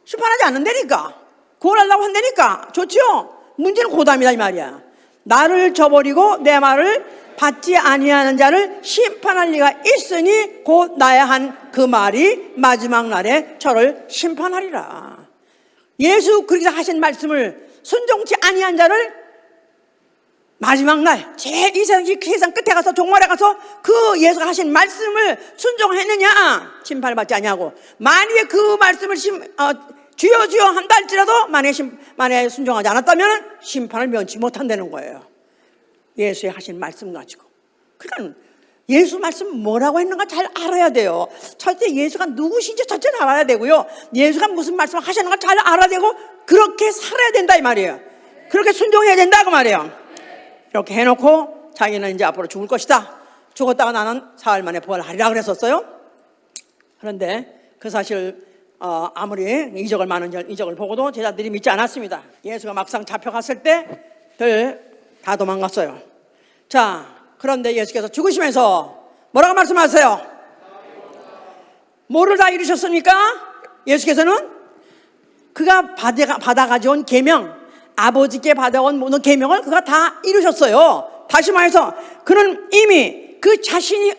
심판하지 않는다니까, 구원하려고 한다니까 좋죠? 문제는 고담이다 이 말이야. 나를 저버리고 내 말을 받지 아니하는 자를 심판할 리가 있으니 곧 나야 한 그 말이 마지막 날에 저를 심판하리라. 예수 그리스도 하신 말씀을 순종치 아니한 자를 마지막 날 이 세상 끝에 가서 종말에 가서 그 예수가 하신 말씀을 순종했느냐 심판을 받지 아니하고, 만약에 그 말씀을 주여 주여 한다 할지라도 만약에 순종하지 않았다면 심판을 면치 못한다는 거예요. 예수의 하신 말씀 가지고. 그러니까 예수 말씀 뭐라고 했는가 잘 알아야 돼요. 첫째 예수가 누구신지 첫째 알아야 되고요, 예수가 무슨 말씀을 하셨는가 잘 알아야 되고, 그렇게 살아야 된다 이 말이에요. 그렇게 순종해야 된다 그 말이에요. 이렇게 해놓고 자기는 이제 앞으로 죽을 것이다, 죽었다가 나는 사흘 만에 부활하리라 그랬었어요. 그런데 그 사실 아무리 이적을 보고도 제자들이 믿지 않았습니다. 예수가 막상 잡혀갔을 때들 다 도망갔어요. 자, 그런데 예수께서 죽으시면서 뭐라고 말씀하세요? 뭐를 다 이루셨습니까? 예수께서는 그가 받아가져온 계명, 아버지께 받아온 모든 계명을 그가 다 이루셨어요. 다시 말해서 그는 이미 그 자신이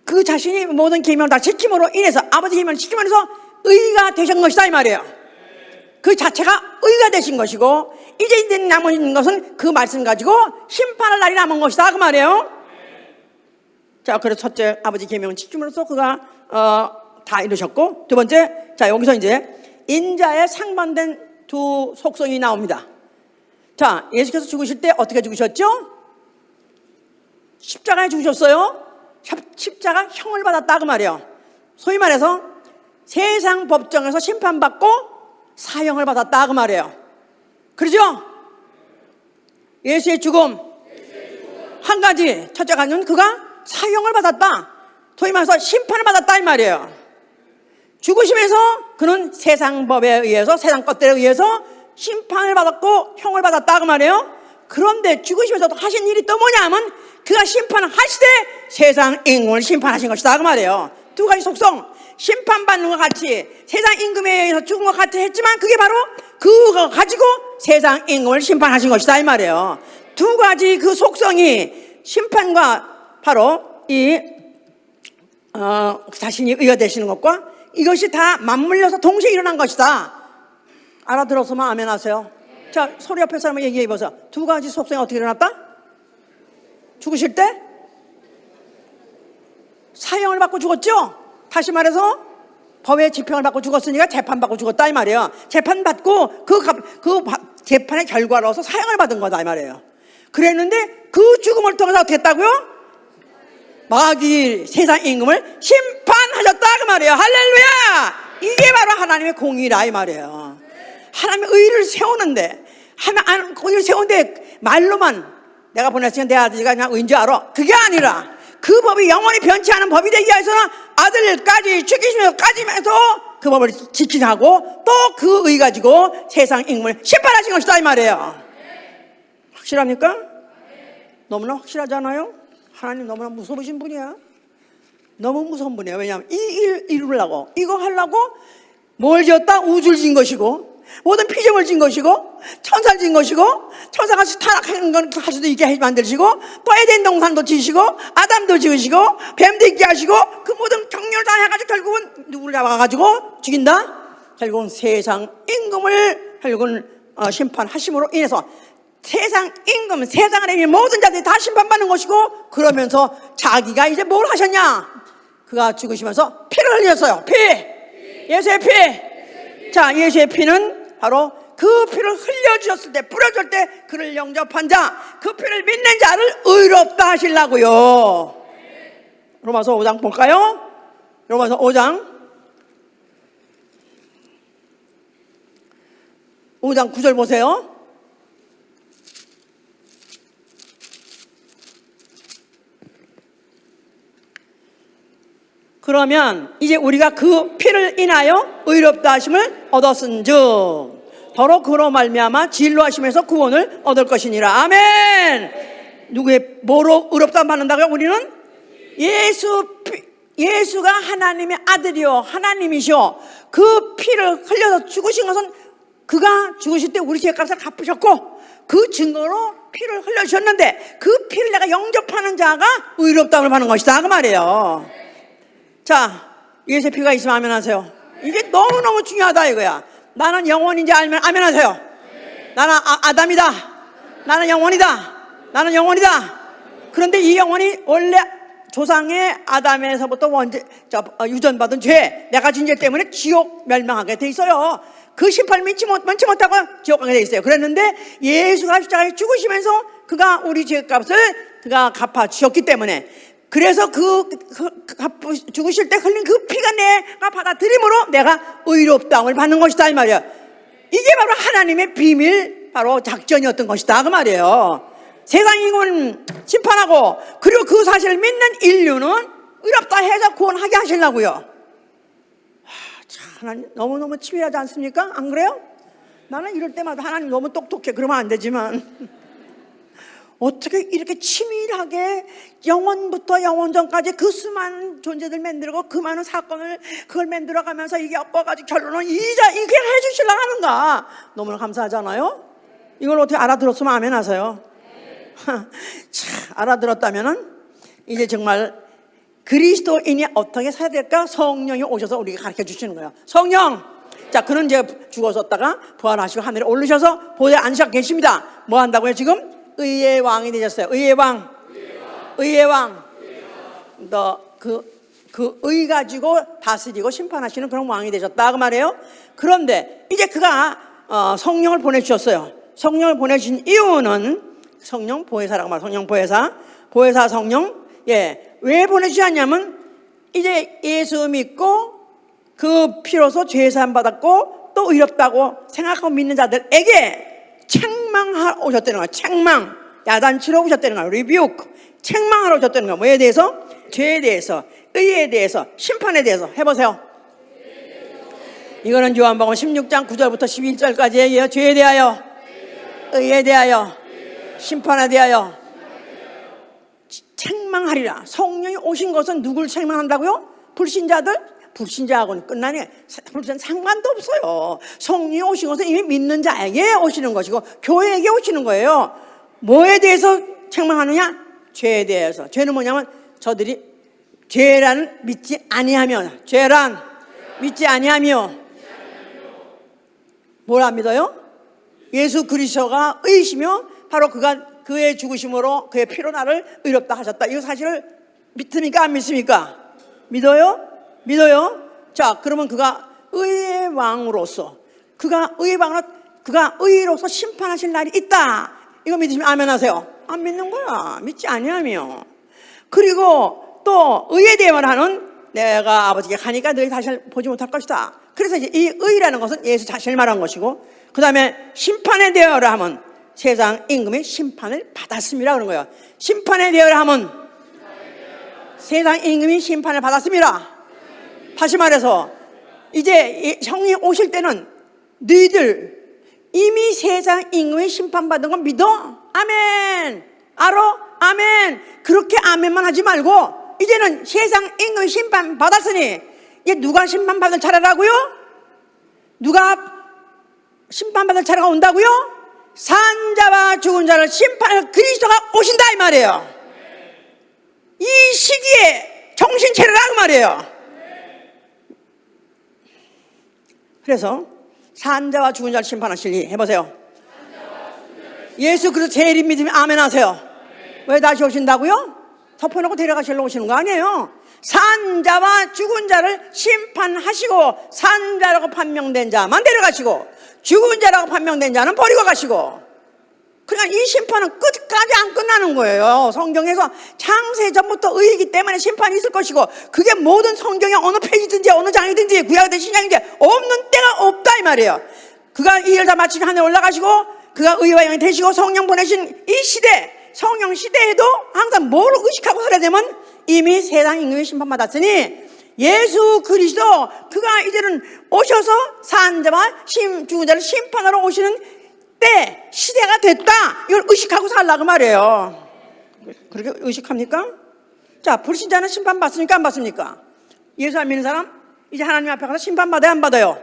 그 자신이 모든 계명을 다 지킴으로 인해서, 아버지 계명을 지킴으로 인해서 의가 되신 것이다 이 말이에요. 그 자체가 의가 되신 것이고, 이제 남은 것은 그 말씀 가지고 심판할 날이 남은 것이다 그 말이에요. 자, 그래서 첫째, 아버지 계명을 지킴으로써 그가 다 이루셨고, 두 번째, 자 여기서 이제 인자에 상반된 두 속성이 나옵니다. 자, 예수께서 죽으실 때 어떻게 죽으셨죠? 십자가에 죽으셨어요. 십자가형을 받았다 그 말이에요. 소위 말해서 세상 법정에서 심판받고 사형을 받았다 그 말이에요. 그러죠? 예수의 죽음 한 가지, 첫째 가지는 그가 사형을 받았다, 소위 말해서 심판을 받았다 이 말이에요. 죽으시면서 그는 세상 법에 의해서, 세상 것들에 의해서 심판을 받았고 형을 받았다 그 말이에요. 그런데 죽으시면서도 하신 일이 또 뭐냐면 그가 심판을 하시되 세상 임금을 심판하신 것이다 그 말이에요. 두 가지 속성, 심판받는 것 같이 세상 임금에 의해서 죽은 것 같이 했지만 그게 바로 그거 가지고 세상 임금을 심판하신 것이다 이 말이에요. 두 가지 그 속성이 심판과 바로 이 자신이 의가 되시는 것과 이것이 다 맞물려서 동시에 일어난 것이다. 알아들었으면 아멘 하세요. 자, 소리 옆에 사람 얘기해 보세요. 두 가지 속성이 어떻게 일어났다? 죽으실 때 사형을 받고 죽었죠. 다시 말해서 법의 집행을 받고 죽었으니까 재판받고 죽었다 이 말이에요. 재판받고 그 재판의 결과로서 사형을 받은 거다 이 말이에요. 그랬는데 그 죽음을 통해서 어떻게 했다고요? 마귀 세상 임금을 심판하셨다 그 말이에요. 할렐루야. 이게 바로 하나님의 공의라 이 말이에요. 하나님의 의를 세우는데, 의를 세우는데 말로만 내가 보냈으니까 내 아들이가 그냥 의인 줄 알아, 그게 아니라 그 법이 영원히 변치 않은 법이 되기 위해서는 아들까지 죽이시면서까지면서 그 법을 지키게 하고 또 그 의 가지고 세상 임금을 심판하신 것이다 이 말이에요. 확실합니까? 너무나 확실하잖아요. 하나님 너무나 무서우신 분이야. 너무 무서운 분이에요. 왜냐하면 이 일 이루려고, 이거 하려고 뭘 지었다? 우주를 지은 것이고, 모든 피조물 지은 것이고, 천사를 지은 것이고, 천사가 타락하는 건 할 수도 있게 만드시고, 또 에덴 동산도 지으시고, 아담도 지으시고, 뱀도 있게 하시고, 그 모든 경륜을 다 해가지고 결국은 누구를 잡아가지고 죽인다? 결국은 세상 임금을 결국은 심판하심으로 인해서 세상 임금, 세상 안에 있는 모든 자들이 다 심판받는 것이고, 그러면서 자기가 이제 뭘 하셨냐? 그가 죽으시면서 피를 흘렸어요. 피! 예수의 피! 자, 예수의 피는 바로 그 피를 흘려주셨을 때, 뿌려줄 때 그를 영접한 자, 그 피를 믿는 자를 의롭다 하시려고요. 로마서 5장 볼까요? 로마서 5장 9절 보세요. 그러면 이제 우리가 그 피를 인하여 의롭다 하심을 얻었은즉 더러 그로 말미암아 진로 하심에서 구원을 얻을 것이니라. 아멘. 누구의 뭐로 의롭다 받는다고요? 우리는 예수가 하나님의 아들이요 하나님이시오. 그 피를 흘려서 죽으신 것은 그가 죽으실 때 우리 죄값을 갚으셨고, 그 증거로 피를 흘려주셨는데 그 피를 내가 영접하는 자가 의롭다함을 받는 것이다 그 말이에요. 자, 예수의 피가 있으면 아멘 하세요. 이게 너무너무 중요하다 이거야. 나는 영원인지 알면 아멘 하세요. 나는 아담이다. 나는 영원이다. 나는 영원이다. 그런데 이 영혼이 원래 조상의 아담에서부터 유전받은 죄, 내가 진 죄 때문에 지옥 멸망하게 돼 있어요. 그 심판을 면치 못하고 지옥 가게 돼 있어요. 그랬는데 예수가 십자가에 죽으시면서 그가 우리 죄값을 그가 갚아 주셨기 때문에, 그래서 죽으실 때 흘린 그 피가 내가 받아들임으로 내가 의롭다함을 받는 것이다 이 말이에요. 이게 바로 하나님의 비밀, 바로 작전이었던 것이다 그 말이에요. 세상 인간을 심판하고 그리고 그 사실을 믿는 인류는 의롭다 해서 구원하게 하시려고요. 하나님 너무너무 치밀하지 않습니까? 안 그래요? 나는 이럴 때마다 하나님 너무 똑똑해, 그러면 안 되지만 어떻게 이렇게 치밀하게 영원부터 영원전까지 그 수많은 존재들 만들고 그 많은 사건을 그걸 만들어가면서 이게 엮어가지고 결론은 이게 해주시려고 하는가? 너무나 감사하잖아요. 이걸 어떻게 알아들었으면 아멘 하세요. 자, 알아들었다면은 이제 정말 그리스도인이 어떻게 살아야 될까? 성령이 오셔서 우리에게 가르쳐 주시는 거예요. 성령! 자, 그는 이제 죽어졌다가 부활하시고 하늘에 올리셔서 보좌에 앉으셔 계십니다. 뭐 한다고요? 지금 의의 왕이 되셨어요. 의의 왕. 의의 왕. 그 의 가지고 다스리고 심판하시는 그런 왕이 되셨다 그 말이에요. 그런데 이제 그가 성령을 보내주셨어요. 성령을 보내주신 이유는 성령 보혜사라고 말해요. 성령 보혜사 성령. 예, 왜 보내주셨냐면 이제 예수 믿고 그 피로서 죄 사함 받았고 또 의롭다고 생각하고 믿는 자들에게 책망하러 오셨다는 거예요. 책망, 야단치러 오셨다는 거예요. 리뷰크, 책망하러 오셨다는 거예요. 뭐에 대해서? 죄에 대해서, 의에 대해서, 심판에 대해서. 해보세요. 이거는 요한복음 16장 9절부터 11절까지예요. 죄에 대하여, 의에 대하여, 심판에 대하여 책망하리라. 성령이 오신 것은 누굴 책망한다고요? 불신자들? 불신자하고는 끝나니 상관도 없어요. 성령이 오신 것은 이미 믿는 자에게 오시는 것이고 교회에게 오시는 거예요. 뭐에 대해서 책망하느냐? 죄에 대해서. 죄는 뭐냐면 저들이 죄란 믿지 아니하며, 죄란 믿지 아니하며 뭘 안 믿어요? 예수 그리스도가 의시며 바로 그의 죽으심으로 그의 피로 나를 의롭다 하셨다. 이 사실을 믿습니까? 안 믿습니까? 믿어요? 믿어요? 자, 그러면 그가 의의 왕으로서 그가 의로서 심판하실 날이 있다. 이거 믿으시면 아멘 하세요. 안 믿는 거야. 믿지 아니하며. 그리고 또 의에 대해 말하는 내가 아버지께 가니까 너희 다시 보지 못할 것이다. 그래서 이제 이 의라는 것은 예수 자신을 말한 것이고, 그 다음에 심판에 대하여라 하면 세상 임금이 심판을 받았습니다 그런 거예요. 심판에 대하여라 하면 세상 임금이 심판을 받았습니다. 다시 말해서 이제 형이 오실 때는 너희들 이미 세상 임금이 심판받은 건 믿어? 아멘. 알아? 아멘. 그렇게 아멘만 하지 말고 이제는 세상 임금이 심판 받았으니 이제 누가 심판받을 차례라고요? 누가 심판받을 차례가 온다고요? 산자와 죽은 자를 심판할 그리스도가 오신다 이 말이에요. 이 시기에 정신 차리라 그 말이에요. 그래서 산자와 죽은 자를 심판하시니 해보세요. 예수 그리스도 제일 믿으면 아멘 하세요. 왜 다시 오신다고요? 덮어놓고 데려가시려고 오시는 거 아니에요. 산자와 죽은 자를 심판하시고 산자라고 판명된 자만 데려가시고 죽은 자라고 판명된 자는 버리고 가시고. 그러니까 이 심판은 끝까지 안 끝나는 거예요. 성경에서 창세전부터 의이기 때문에 심판이 있을 것이고 그게 모든 성경의 어느 페이지든지 어느 장이든지 구약이든 신약이든지 없는 때가 없다 이 말이에요. 그가 이 일 다 마치고 하늘에 올라가시고 그가 의와 영이 되시고 성령 보내신 이 시대, 성령 시대에도 항상 뭘 의식하고 살아야 되면 이미 세상 임금이 심판받았으니 예수 그리스도 그가 이제는 오셔서 산자와 죽은 자를 심판하러 오시는 때 시대가 됐다. 이걸 의식하고 살라고 말이에요. 그렇게 의식합니까? 자, 불신자는 심판받습니까? 안 받습니까? 예수 안 믿는 사람 이제 하나님 앞에 가서 심판받아요? 안 받아요?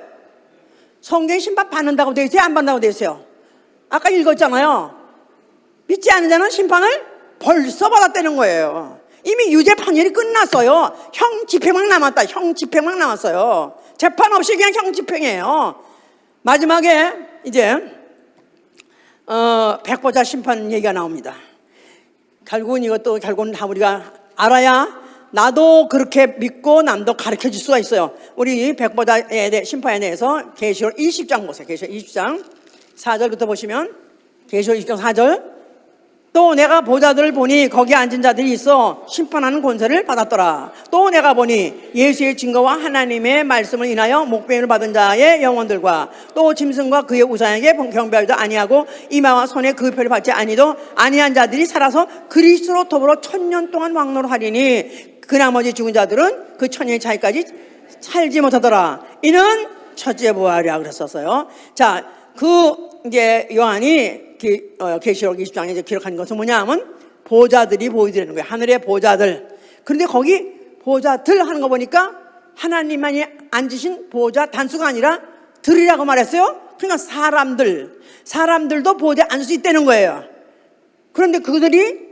성경이 심판받는다고 되어 있어요? 안 받는다고 되어 있어요? 아까 읽었잖아요. 믿지 않는 자는 심판을 벌써 받았다는 거예요. 이미 유죄 판결이 끝났어요. 형 집행만 남았다. 형 집행만 남았어요. 재판 없이 그냥 형 집행이에요. 마지막에 이제 백보자 심판 얘기가 나옵니다. 결국은 다 우리가 알아야 나도 그렇게 믿고 남도 가르쳐 줄 수가 있어요. 우리 백보자에 대해 심판에 대해서 계시록 20장 보세요. 계시록 20장 4절부터 보시면 계시록 20장 4절 또 내가 보좌들을 보니 거기에 앉은 자들이 있어 심판하는 권세를 받았더라. 또 내가 보니 예수의 증거와 하나님의 말씀을 인하여 목배임을 받은 자의 영혼들과 또 짐승과 그의 우상에게 경배하지도 아니하고 이마와 손에 그 표를 받지 아니도 아니한 자들이 살아서 그리스도로 더불어 1000년 동안 왕노하리니 그 나머지 죽은 자들은 그 1000년의 차이까지 살지 못하더라. 이는 첫째 부활이라 그랬었어요. 자, 이제 요한이 계시록 20장에 이제 기록한 것은 뭐냐 하면 보좌들이 보이더라는 거예요. 하늘의 보좌들. 그런데 거기 보좌들 하는 거 보니까 하나님만이 앉으신 보좌 단수가 아니라 들이라고 말했어요. 그러니까 사람들도 보좌에 앉을 수 있다는 거예요. 그런데 그들이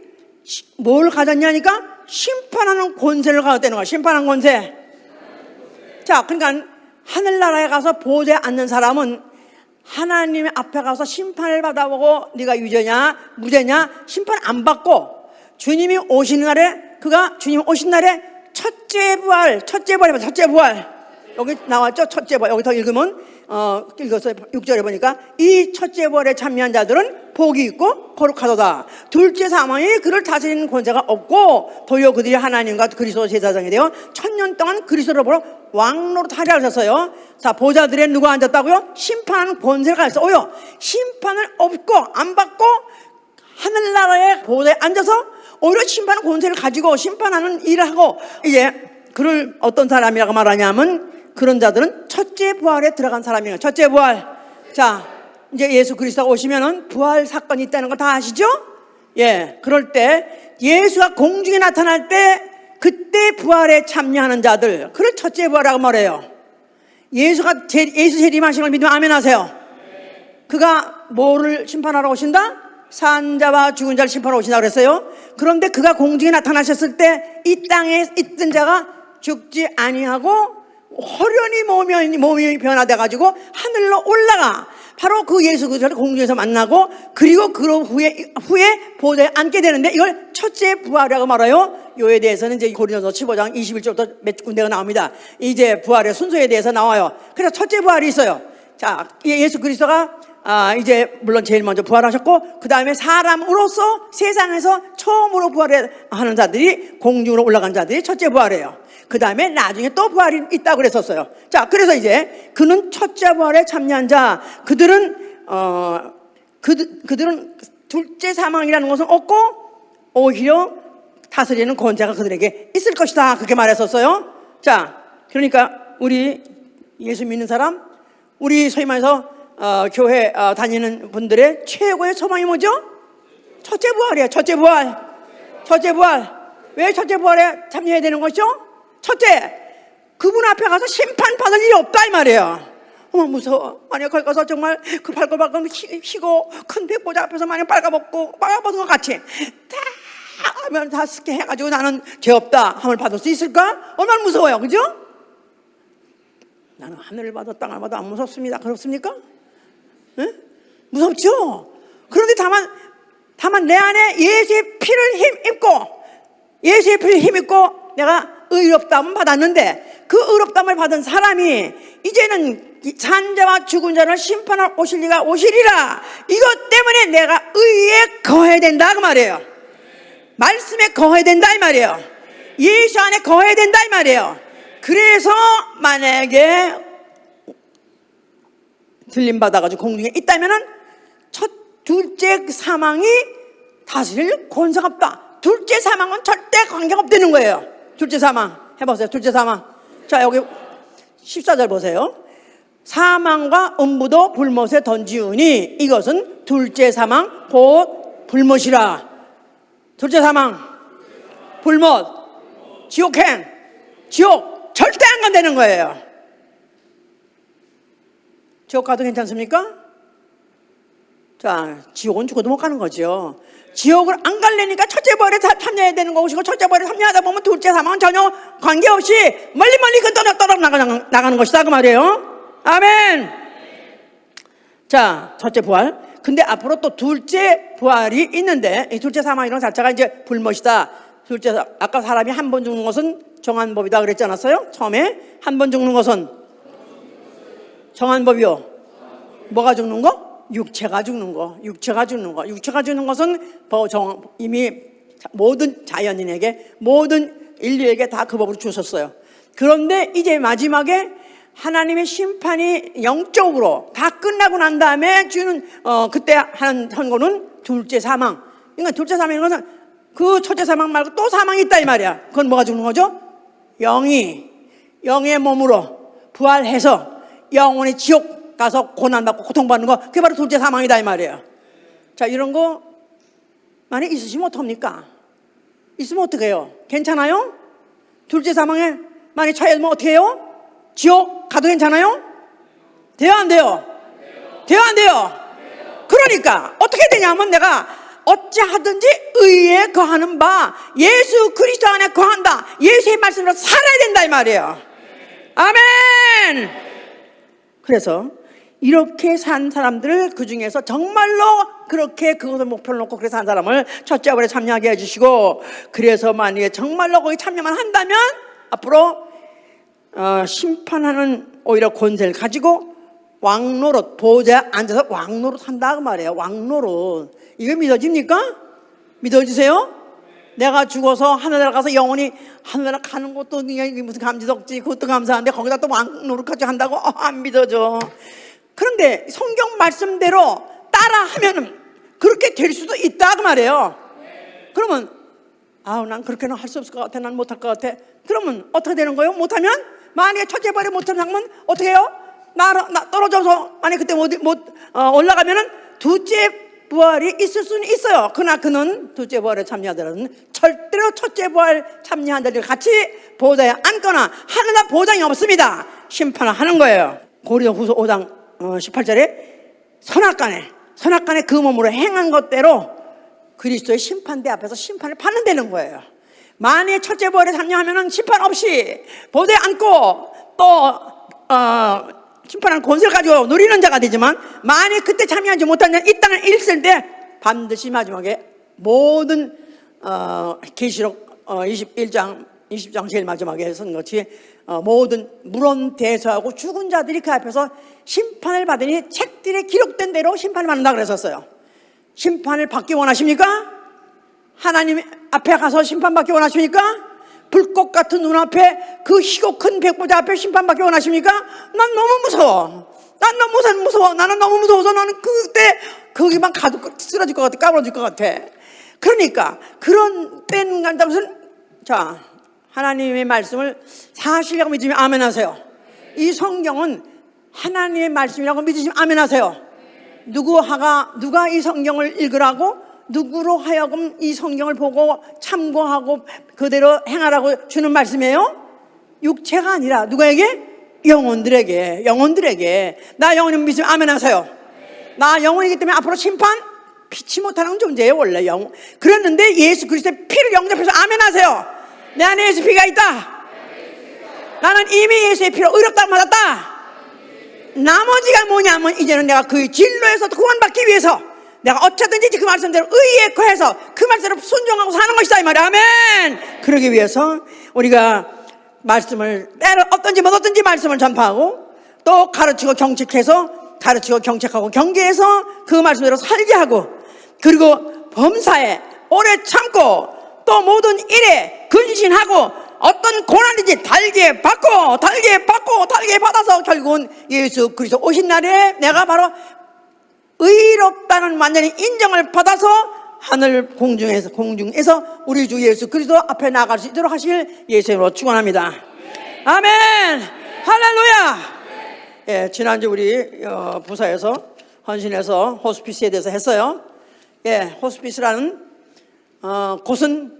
뭘 가졌냐니까 심판하는 권세를 가졌다는 거야. 심판하는 권세. 자, 그러니까 하늘나라에 가서 보좌에 앉는 사람은 하나님 앞에 가서 심판을 받아보고 네가 유죄냐 무죄냐 심판 안 받고 주님이 오시는 날에 주님 오신 날에 첫째 부활 여기 나왔죠? 첫째 부활. 여기 더 읽으면 읽어서 6절에 보니까 이 첫째 부활에 참여한 자들은 복이 있고 거룩하도다. 둘째 사망이 그를 다스리는 권세가 없고 도리어 그들이 하나님과 그리스도 제사장이 되어 1000년 동안 그리스도를 보러 왕노로 타리하셨어요. 자, 보좌들에 누가 앉았다고요? 심판하는 권세를 가졌어요. 심판을 없고 안 받고 하늘나라의 보좌에 앉아서 오히려 심판하는 권세를 가지고 심판하는 일을 하고, 이제 그를 어떤 사람이라고 말하냐면 그런 자들은 첫째 부활에 들어간 사람이에요. 첫째 부활. 자, 이제 예수 그리스도가 오시면은 부활 사건이 있다는 거 다 아시죠? 예, 그럴 때 예수가 공중에 나타날 때 그때 부활에 참여하는 자들, 그걸 첫째 부활이라고 말해요. 예수 재림하신 걸 믿으면 아멘 하세요. 그가 뭐를 심판하러 오신다? 산자와 죽은 자를 심판하러 오신다고 그랬어요. 그런데 그가 공중에 나타나셨을 때 이 땅에 있던 자가 죽지 아니하고 호련히 몸이 변화돼 가지고 하늘로 올라가. 바로 그 예수 그리스도를 공중에서 만나고, 그리고 그 후에 보좌에 앉게 되는데 이걸 첫째 부활이라고 말해요. 요에 대해서는 이제 고린도서 15장 21절부터 몇 군데가 나옵니다. 이제 부활의 순서에 대해서 나와요. 그래서 첫째 부활이 있어요. 자, 예수 그리스도가 이제 물론 제일 먼저 부활하셨고, 그 다음에 사람으로서 세상에서 처음으로 부활하는 자들이, 공중으로 올라간 자들이 첫째 부활이에요. 그 다음에 나중에 또 부활이 있다고 그랬었어요. 자, 그래서 이제 그는 첫째 부활에 참여한 자, 그들은 둘째 사망이라는 것은 없고 오히려 다스리는 권세가 그들에게 있을 것이다, 그렇게 말했었어요. 자, 그러니까 우리 예수 믿는 사람, 우리 소위 말해서 교회 다니는 분들의 최고의 소망이 뭐죠? 첫째 부활이에요. 첫째 부활. 왜 첫째 부활에 참여해야 되는 것이죠? 첫째, 그분 앞에 가서 심판받을 일이 없다 이 말이에요. 어머, 무서워. 만약 거기 가서 정말 그 발걸발걸 휘고 큰 백보자 앞에서 만약 빨가벗은 것 같이 다 하면 다 스케 해가지고 나는 죄 없다 함을 받을 수 있을까? 얼마나 무서워요, 그죠? 나는 하늘을 봐도 땅을 봐도 안 무섭습니다. 그렇습니까? 네? 무섭죠? 그런데 다만 내 안에 예수의 피를 힘입고 내가 의롭다함을 받았는데, 그 의롭다함을 받은 사람이 이제는 산자와 죽은 자를 심판할 오시리라. 이것 때문에 내가 의에 거해야 된다 그 말이에요. 말씀에 거해야 된다 이 말이에요. 예수 안에 거해야 된다 이 말이에요. 그래서 만약에 들림받아가지고 공중에 있다면은 둘째 사망이 다스릴 권세가 없다. 둘째 사망은 절대 관계가 없다는 거예요. 둘째 사망 해보세요. 둘째 사망. 자, 여기 14절 보세요. 사망과 음부도 불못에 던지우니 이것은 둘째 사망 곧 불못이라. 둘째 사망, 불못, 지옥행, 지옥 절대 안 간다는 거예요. 지옥 가도 괜찮습니까? 자, 지옥은 죽어도 못 가는 거죠. 지옥을 안 갈래니까 첫째 부활에 참여해야 되는 것이고, 첫째 부활에 참여하다 보면 둘째 사망은 전혀 관계없이 멀리 떨어 나가는 것이다 그 말이에요. 아멘. 자, 첫째 부활. 근데 앞으로 또 둘째 부활이 있는데, 이 둘째 사망이라는 자체가 이제 불못이다. 아까 사람이 한 번 죽는 것은 정한 법이다 그랬지 않았어요? 처음에 한 번 죽는 것은 정한 법이요. 뭐가 죽는 거? 육체가 죽는 거. 육체가 죽는 것은 이미 모든 자연인에게, 모든 인류에게 다 그 법으로 주셨어요. 그런데 이제 마지막에 하나님의 심판이 영적으로 다 끝나고 난 다음에 주는 그때 하는 선고는 둘째 사망. 그러니까 둘째 사망인 것은 그 첫째 사망 말고 또 사망이 있다 이 말이야. 그건 뭐가 죽는 거죠? 영의 몸으로 부활해서 영원히 지옥 가서 고난받고 고통받는 거, 그게 바로 둘째 사망이다 이 말이에요. 자, 이런 거 만약 있으시면 어떡합니까? 있으면 어떻게 해요? 괜찮아요? 둘째 사망에 만약 처해면 어떻게 해요? 지옥 가도 괜찮아요? 돼요 안 돼요? 돼요 안 돼요? 그러니까 어떻게 되냐면, 내가 어찌하든지 의에 거하는 바 예수 그리스도 안에 거한다. 예수의 말씀으로 살아야 된다 이 말이에요. 아멘. 그래서 이렇게 산 사람들을 그 중에서 정말로 그렇게 그것을 목표로 놓고 그래서 한 사람을 첫째 아벌에 참여하게 해주시고, 그래서 만약에 정말로 거기 참여만 한다면 앞으로 심판하는 오히려 권세를 가지고 왕노릇, 보호자에 앉아서 왕노릇 한다 그 말이에요. 왕노릇. 이거 믿어집니까? 믿어지세요? 내가 죽어서 하늘나라 가서 영원히 하늘나라 가는 것도 무슨 감지덕지, 그것도 감사한데 거기다 또 왕노릇까지 한다고? 안 믿어져. 그런데 성경 말씀대로 따라하면은 그렇게 될 수도 있다 그 말이에요. 그러면 난 그렇게는 할 수 없을 것 같아, 난 못할 것 같아. 그러면 어떻게 되는 거예요? 못하면? 만약에 첫째 부활이 못하면 어떻게 해요? 나 떨어져서 만약에 그때 못 올라가면은 둘째 부활이 있을 수는 있어요. 그러나 그는 둘째 부활에 참여하더라도 절대로 첫째 부활 참여한다들 같이 보호자에 앉거나 하느나 보장이 없습니다. 심판을 하는 거예요. 고린도후서 5장 18절에 선악간에 그 몸으로 행한 것대로 그리스도의 심판대 앞에서 심판을 받는다는 거예요. 만약에 첫째 부활에 참여하면 심판 없이 보호자에 앉고 또 심판하는 권세를 가지고 누리는 자가 되지만, 만약 그때 참여하지 못하면 이 땅을 있을 때 반드시 마지막에 모든 계시록 21장 20장 제일 마지막에 쓴 것이 모든 물론 대서하고 죽은 자들이 그 앞에서 심판을 받으니 책들에 기록된 대로 심판을 받는다 그랬었어요. 심판을 받기 원하십니까? 하나님 앞에 가서 심판받기 원하십니까? 불꽃 같은 눈앞에 그 희고 큰 백보자 앞에 심판받기 원하십니까? 난 너무 무서워. 나는 너무 무서워서 나는 그때 거기만 가도 쓰러질 것 같아, 까부러질 것 같아. 그러니까 그런 때는 간다는 것은, 자, 하나님의 말씀을 사실이라고 믿으면 아멘 하세요. 이 성경은 하나님의 말씀이라고 믿으시면 아멘 하세요. 누가 이 성경을 읽으라고, 누구로 하여금 이 성경을 보고 참고하고 그대로 행하라고 주는 말씀이에요? 육체가 아니라 누구에게? 영혼들에게. 나 영혼을 믿으면 아멘 하세요. 나 영혼이기 때문에 앞으로 심판 피치 못하는 존재예요 원래 영혼. 그랬는데 예수 그리스도의 피를 영접해서 아멘 하세요. 내 안에 예수 피가 있다. 나는 이미 예수의 피로 의롭다고 받았다. 나머지가 뭐냐면 이제는 내가 그 진로에서 구원받기 위해서 내가 어쩌든지 그 말씀대로 의에 거해서 그 말씀대로 순종하고 사는 것이다 이 말이야. 아멘. 그러기 위해서 우리가 말씀을 때로 어떤지 말씀을 전파하고 또 가르치고 경책하고 경계해서 그 말씀대로 살게 하고, 그리고 범사에 오래 참고 또 모든 일에 근신하고 어떤 고난인지 달게 받아서 결국은 예수 그리스도 오신 날에 내가 바로 의롭다는 완전히 인정을 받아서 하늘 공중에서 우리 주 예수 그리스도 앞에 나아갈 수 있도록 하실 예수님으로 축원합니다. 아멘. 할렐루야. 예, 지난주 우리 부사에서 헌신해서 호스피스에 대해서 했어요. 예, 호스피스라는 곳은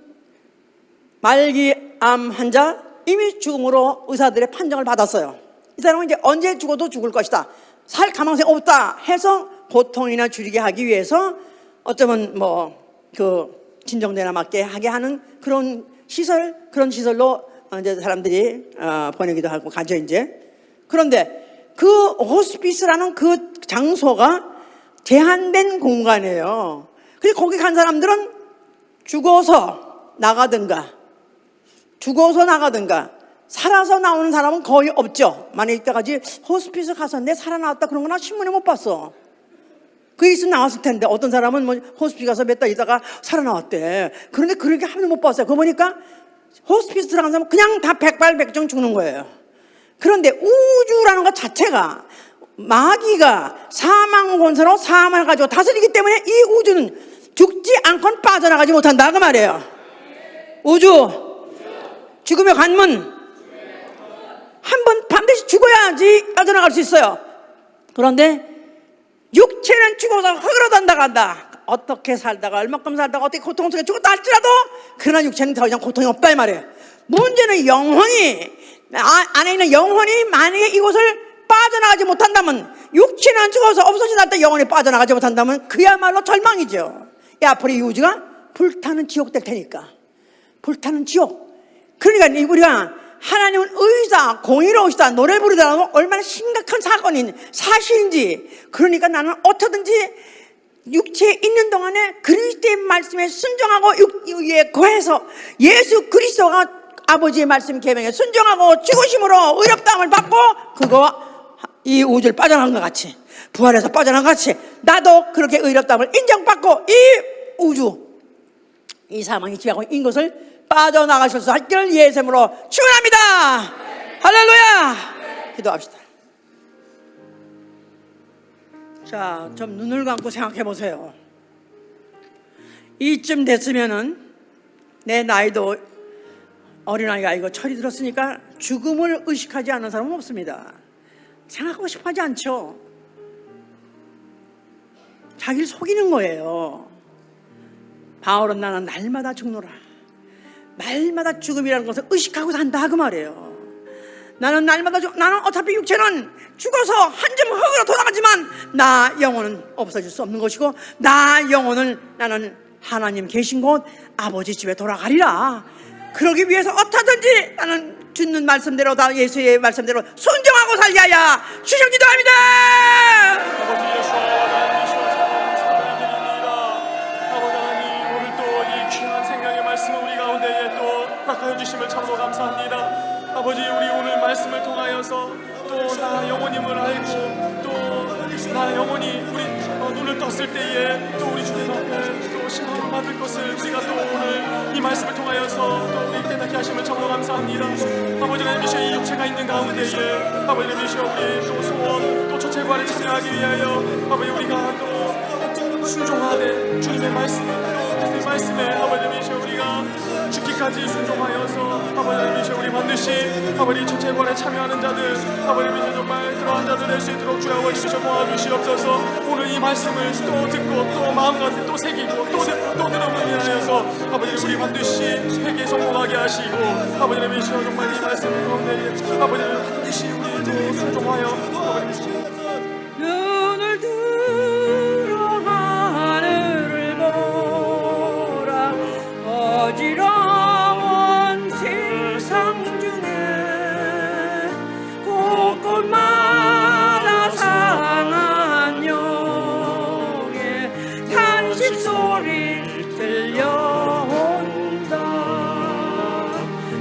말기암 환자 이미 죽음으로 의사들의 판정을 받았어요. 이 사람은 이제 언제 죽어도 죽을 것이다, 살 가망성이 없다 해서 고통이나 줄이게 하기 위해서 어쩌면 그 진정되나 맞게 하게 하는 그런 시설로 이제 사람들이 보내기도 하고 가죠 이제. 그런데 그 호스피스라는 그 장소가 제한된 공간이에요. 그래서 거기 간 사람들은 죽어서 나가든가 살아서 나오는 사람은 거의 없죠. 만약 이때까지 호스피스 갔었는데 살아나왔다 그런 거나 신문에 못 봤어. 그게 있으면 나왔을 텐데, 어떤 사람은 호스피스 가서 몇 달 있다가 살아나왔대. 그런데 그렇게 하면 못 봤어요. 그거 보니까 호스피스 들어간 사람은 그냥 다 백발백중 죽는 거예요. 그런데 우주라는 것 자체가 마귀가 사망 권세로 사망을 가지고 다스리기 때문에 이 우주는 죽지 않고는 빠져나가지 못한다 그 말이에요. 우주 죽음의 관문, 한 번 반드시 죽어야지 빠져나갈 수 있어요. 그런데 육체는 죽어서 흙으로 던다간다. 어떻게 살다가 얼마큼 살다가 어떻게 고통 속에 죽었다 할지라도 그러나 육체는 더 이상 고통이 없다 이 말이에요. 문제는 영혼이, 안에 있는 영혼이 만약에 이곳을 빠져나가지 못한다면, 육체는 죽어서 없어진다 할 때 영혼이 빠져나가지 못한다면 그야말로 절망이죠. 앞으로 이 우주가 불타는 지옥 될 테니까. 불타는 지옥. 그러니까 우리가 하나님은 의다, 공의로우시다, 노래 부르다가 얼마나 심각한 사건인 사실인지, 그러니까 나는 어떻든지 육체에 있는 동안에 그리스도의 말씀에 순종하고 육에 거해서 예수 그리스도가 아버지의 말씀 계명에 순종하고 죽으심으로 의롭다함을 받고, 그거 이 우주를 빠져나간 것 같이, 부활해서 빠져나간 것 같이 나도 그렇게 의롭다함을 인정받고 이 우주, 이 사망이 지배하고 있는 것을 빠져나가실 수 있기를 예수의 이름으로 축원합니다. 할렐루야. 기도합시다. 자, 좀 눈을 감고 생각해 보세요. 이쯤 됐으면은 내 나이도 어린아이가 아니고 철이 들었으니까 죽음을 의식하지 않는 사람은 없습니다. 생각하고 싶어 하지 않죠. 자기를 속이는 거예요. 바울은 나는 날마다 죽노라, 날마다 죽음이라는 것을 의식하고 산다 그 말이에요. 나는 날마다 나는 어차피 육체는 죽어서 한 점 흙으로 돌아가지만 나 영혼은 없어질 수 없는 것이고, 나 영혼은 나는 하나님 계신 곳 아버지 집에 돌아가리라. 그러기 위해서 어떻든지 나는 주는 말씀대로, 다 예수의 말씀대로 순종하고 살게 하여 주시옵 기도합니다. 아버지 예수와 하나님 사랑드립니다. 아버지 하나님, 오늘 또 이 귀한 생명의 말씀을 우리 가운데에 또 허락하여 주심을 참으로 감사합니다. 아버지, 우리 오늘 말씀을 통하여서 또 나 영혼임을 알고, 또 나 영혼이 우리 눈을 떴을 때에 또 우리 주님 앞에 또 심판을 받을 것을 우리가 또 오늘 이 말씀을 통하여서 또 우리 깨닫게 하심을 참으로 감사합니다. 아버지 하나님이시여, 이 육체가 있는 가운데에 아버지 하나님이시여, 우리 또 소원 또 초체관을 진행하기 위하여 아버지 우리가 또 순종하되 주님의 말씀, 주님의 말씀에 아버지 하나님이시여 우리가 죽기까지 순종하여서 아버지 하나님이시여 우리 반드시 아버지 초체관에 참여하는 자들, 아버지 하나님이시여 정말 그러한 자들 될 수 있도록 주여 아버지시여 도와주시옵소서. 오늘 이 말씀을 또 듣고 또 마음가짐 또 새기고 또 듣고 또 들어보니 하여서 아버지 우리 반드시 회개에 성공하게 하시고, 아버지 하나님이시여 정말 이 말씀 가운데 아버지 반드시 우리 또 순종하여 아버지 눈을 들어 하늘을 보라. 어지러운 세상 중에 곳곳마다 상한 영의 탄식 소리 들려온다.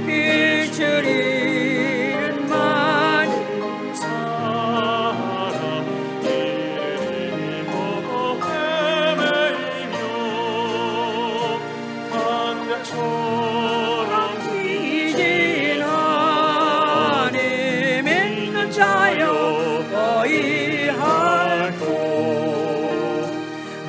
빛을 잃은 많은 사람 길을 잃고 헤매이며 반대처럼 이제 안에 맺는 자여 어이할고,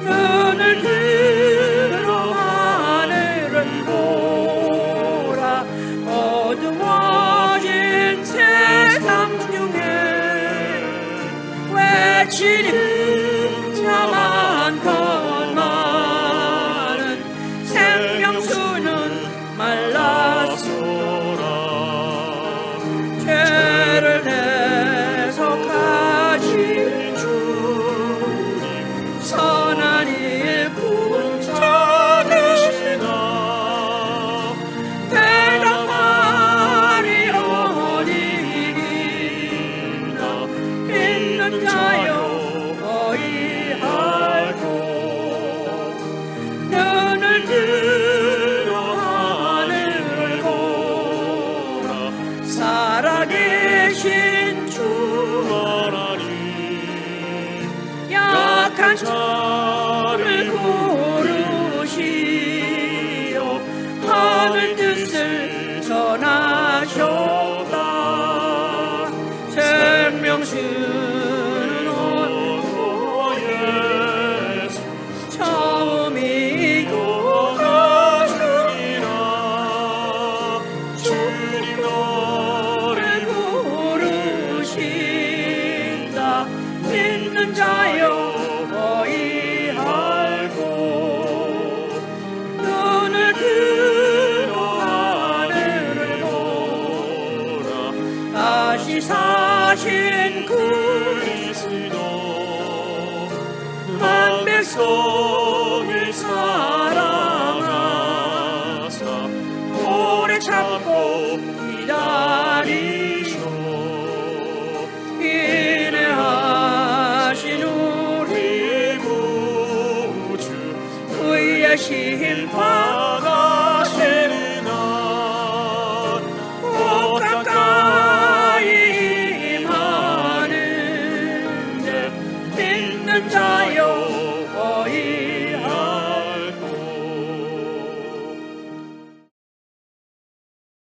눈을 들어 하늘을 보라. 어두워진 세상 중에 외치는 자만 많은 생명수는 말랐소라. 죄를 대속하신 주님, 선한 일 구원자 되시나. 대답하리 어디있나. 믿는 자여 어이할고, 눈을 들어 하늘을 보라. 살아계신 주 하나님, 약한 자를 고르시어 하늘 뜻을 전하셨다. 생명수는 온 예수 처음이고 나중이라. 주님 너를 고르신다. 믿는 자여 어이할고, 눈을 들어 하늘을 보라. 심판하시리나 곧 가까이 임하는데 믿는 자여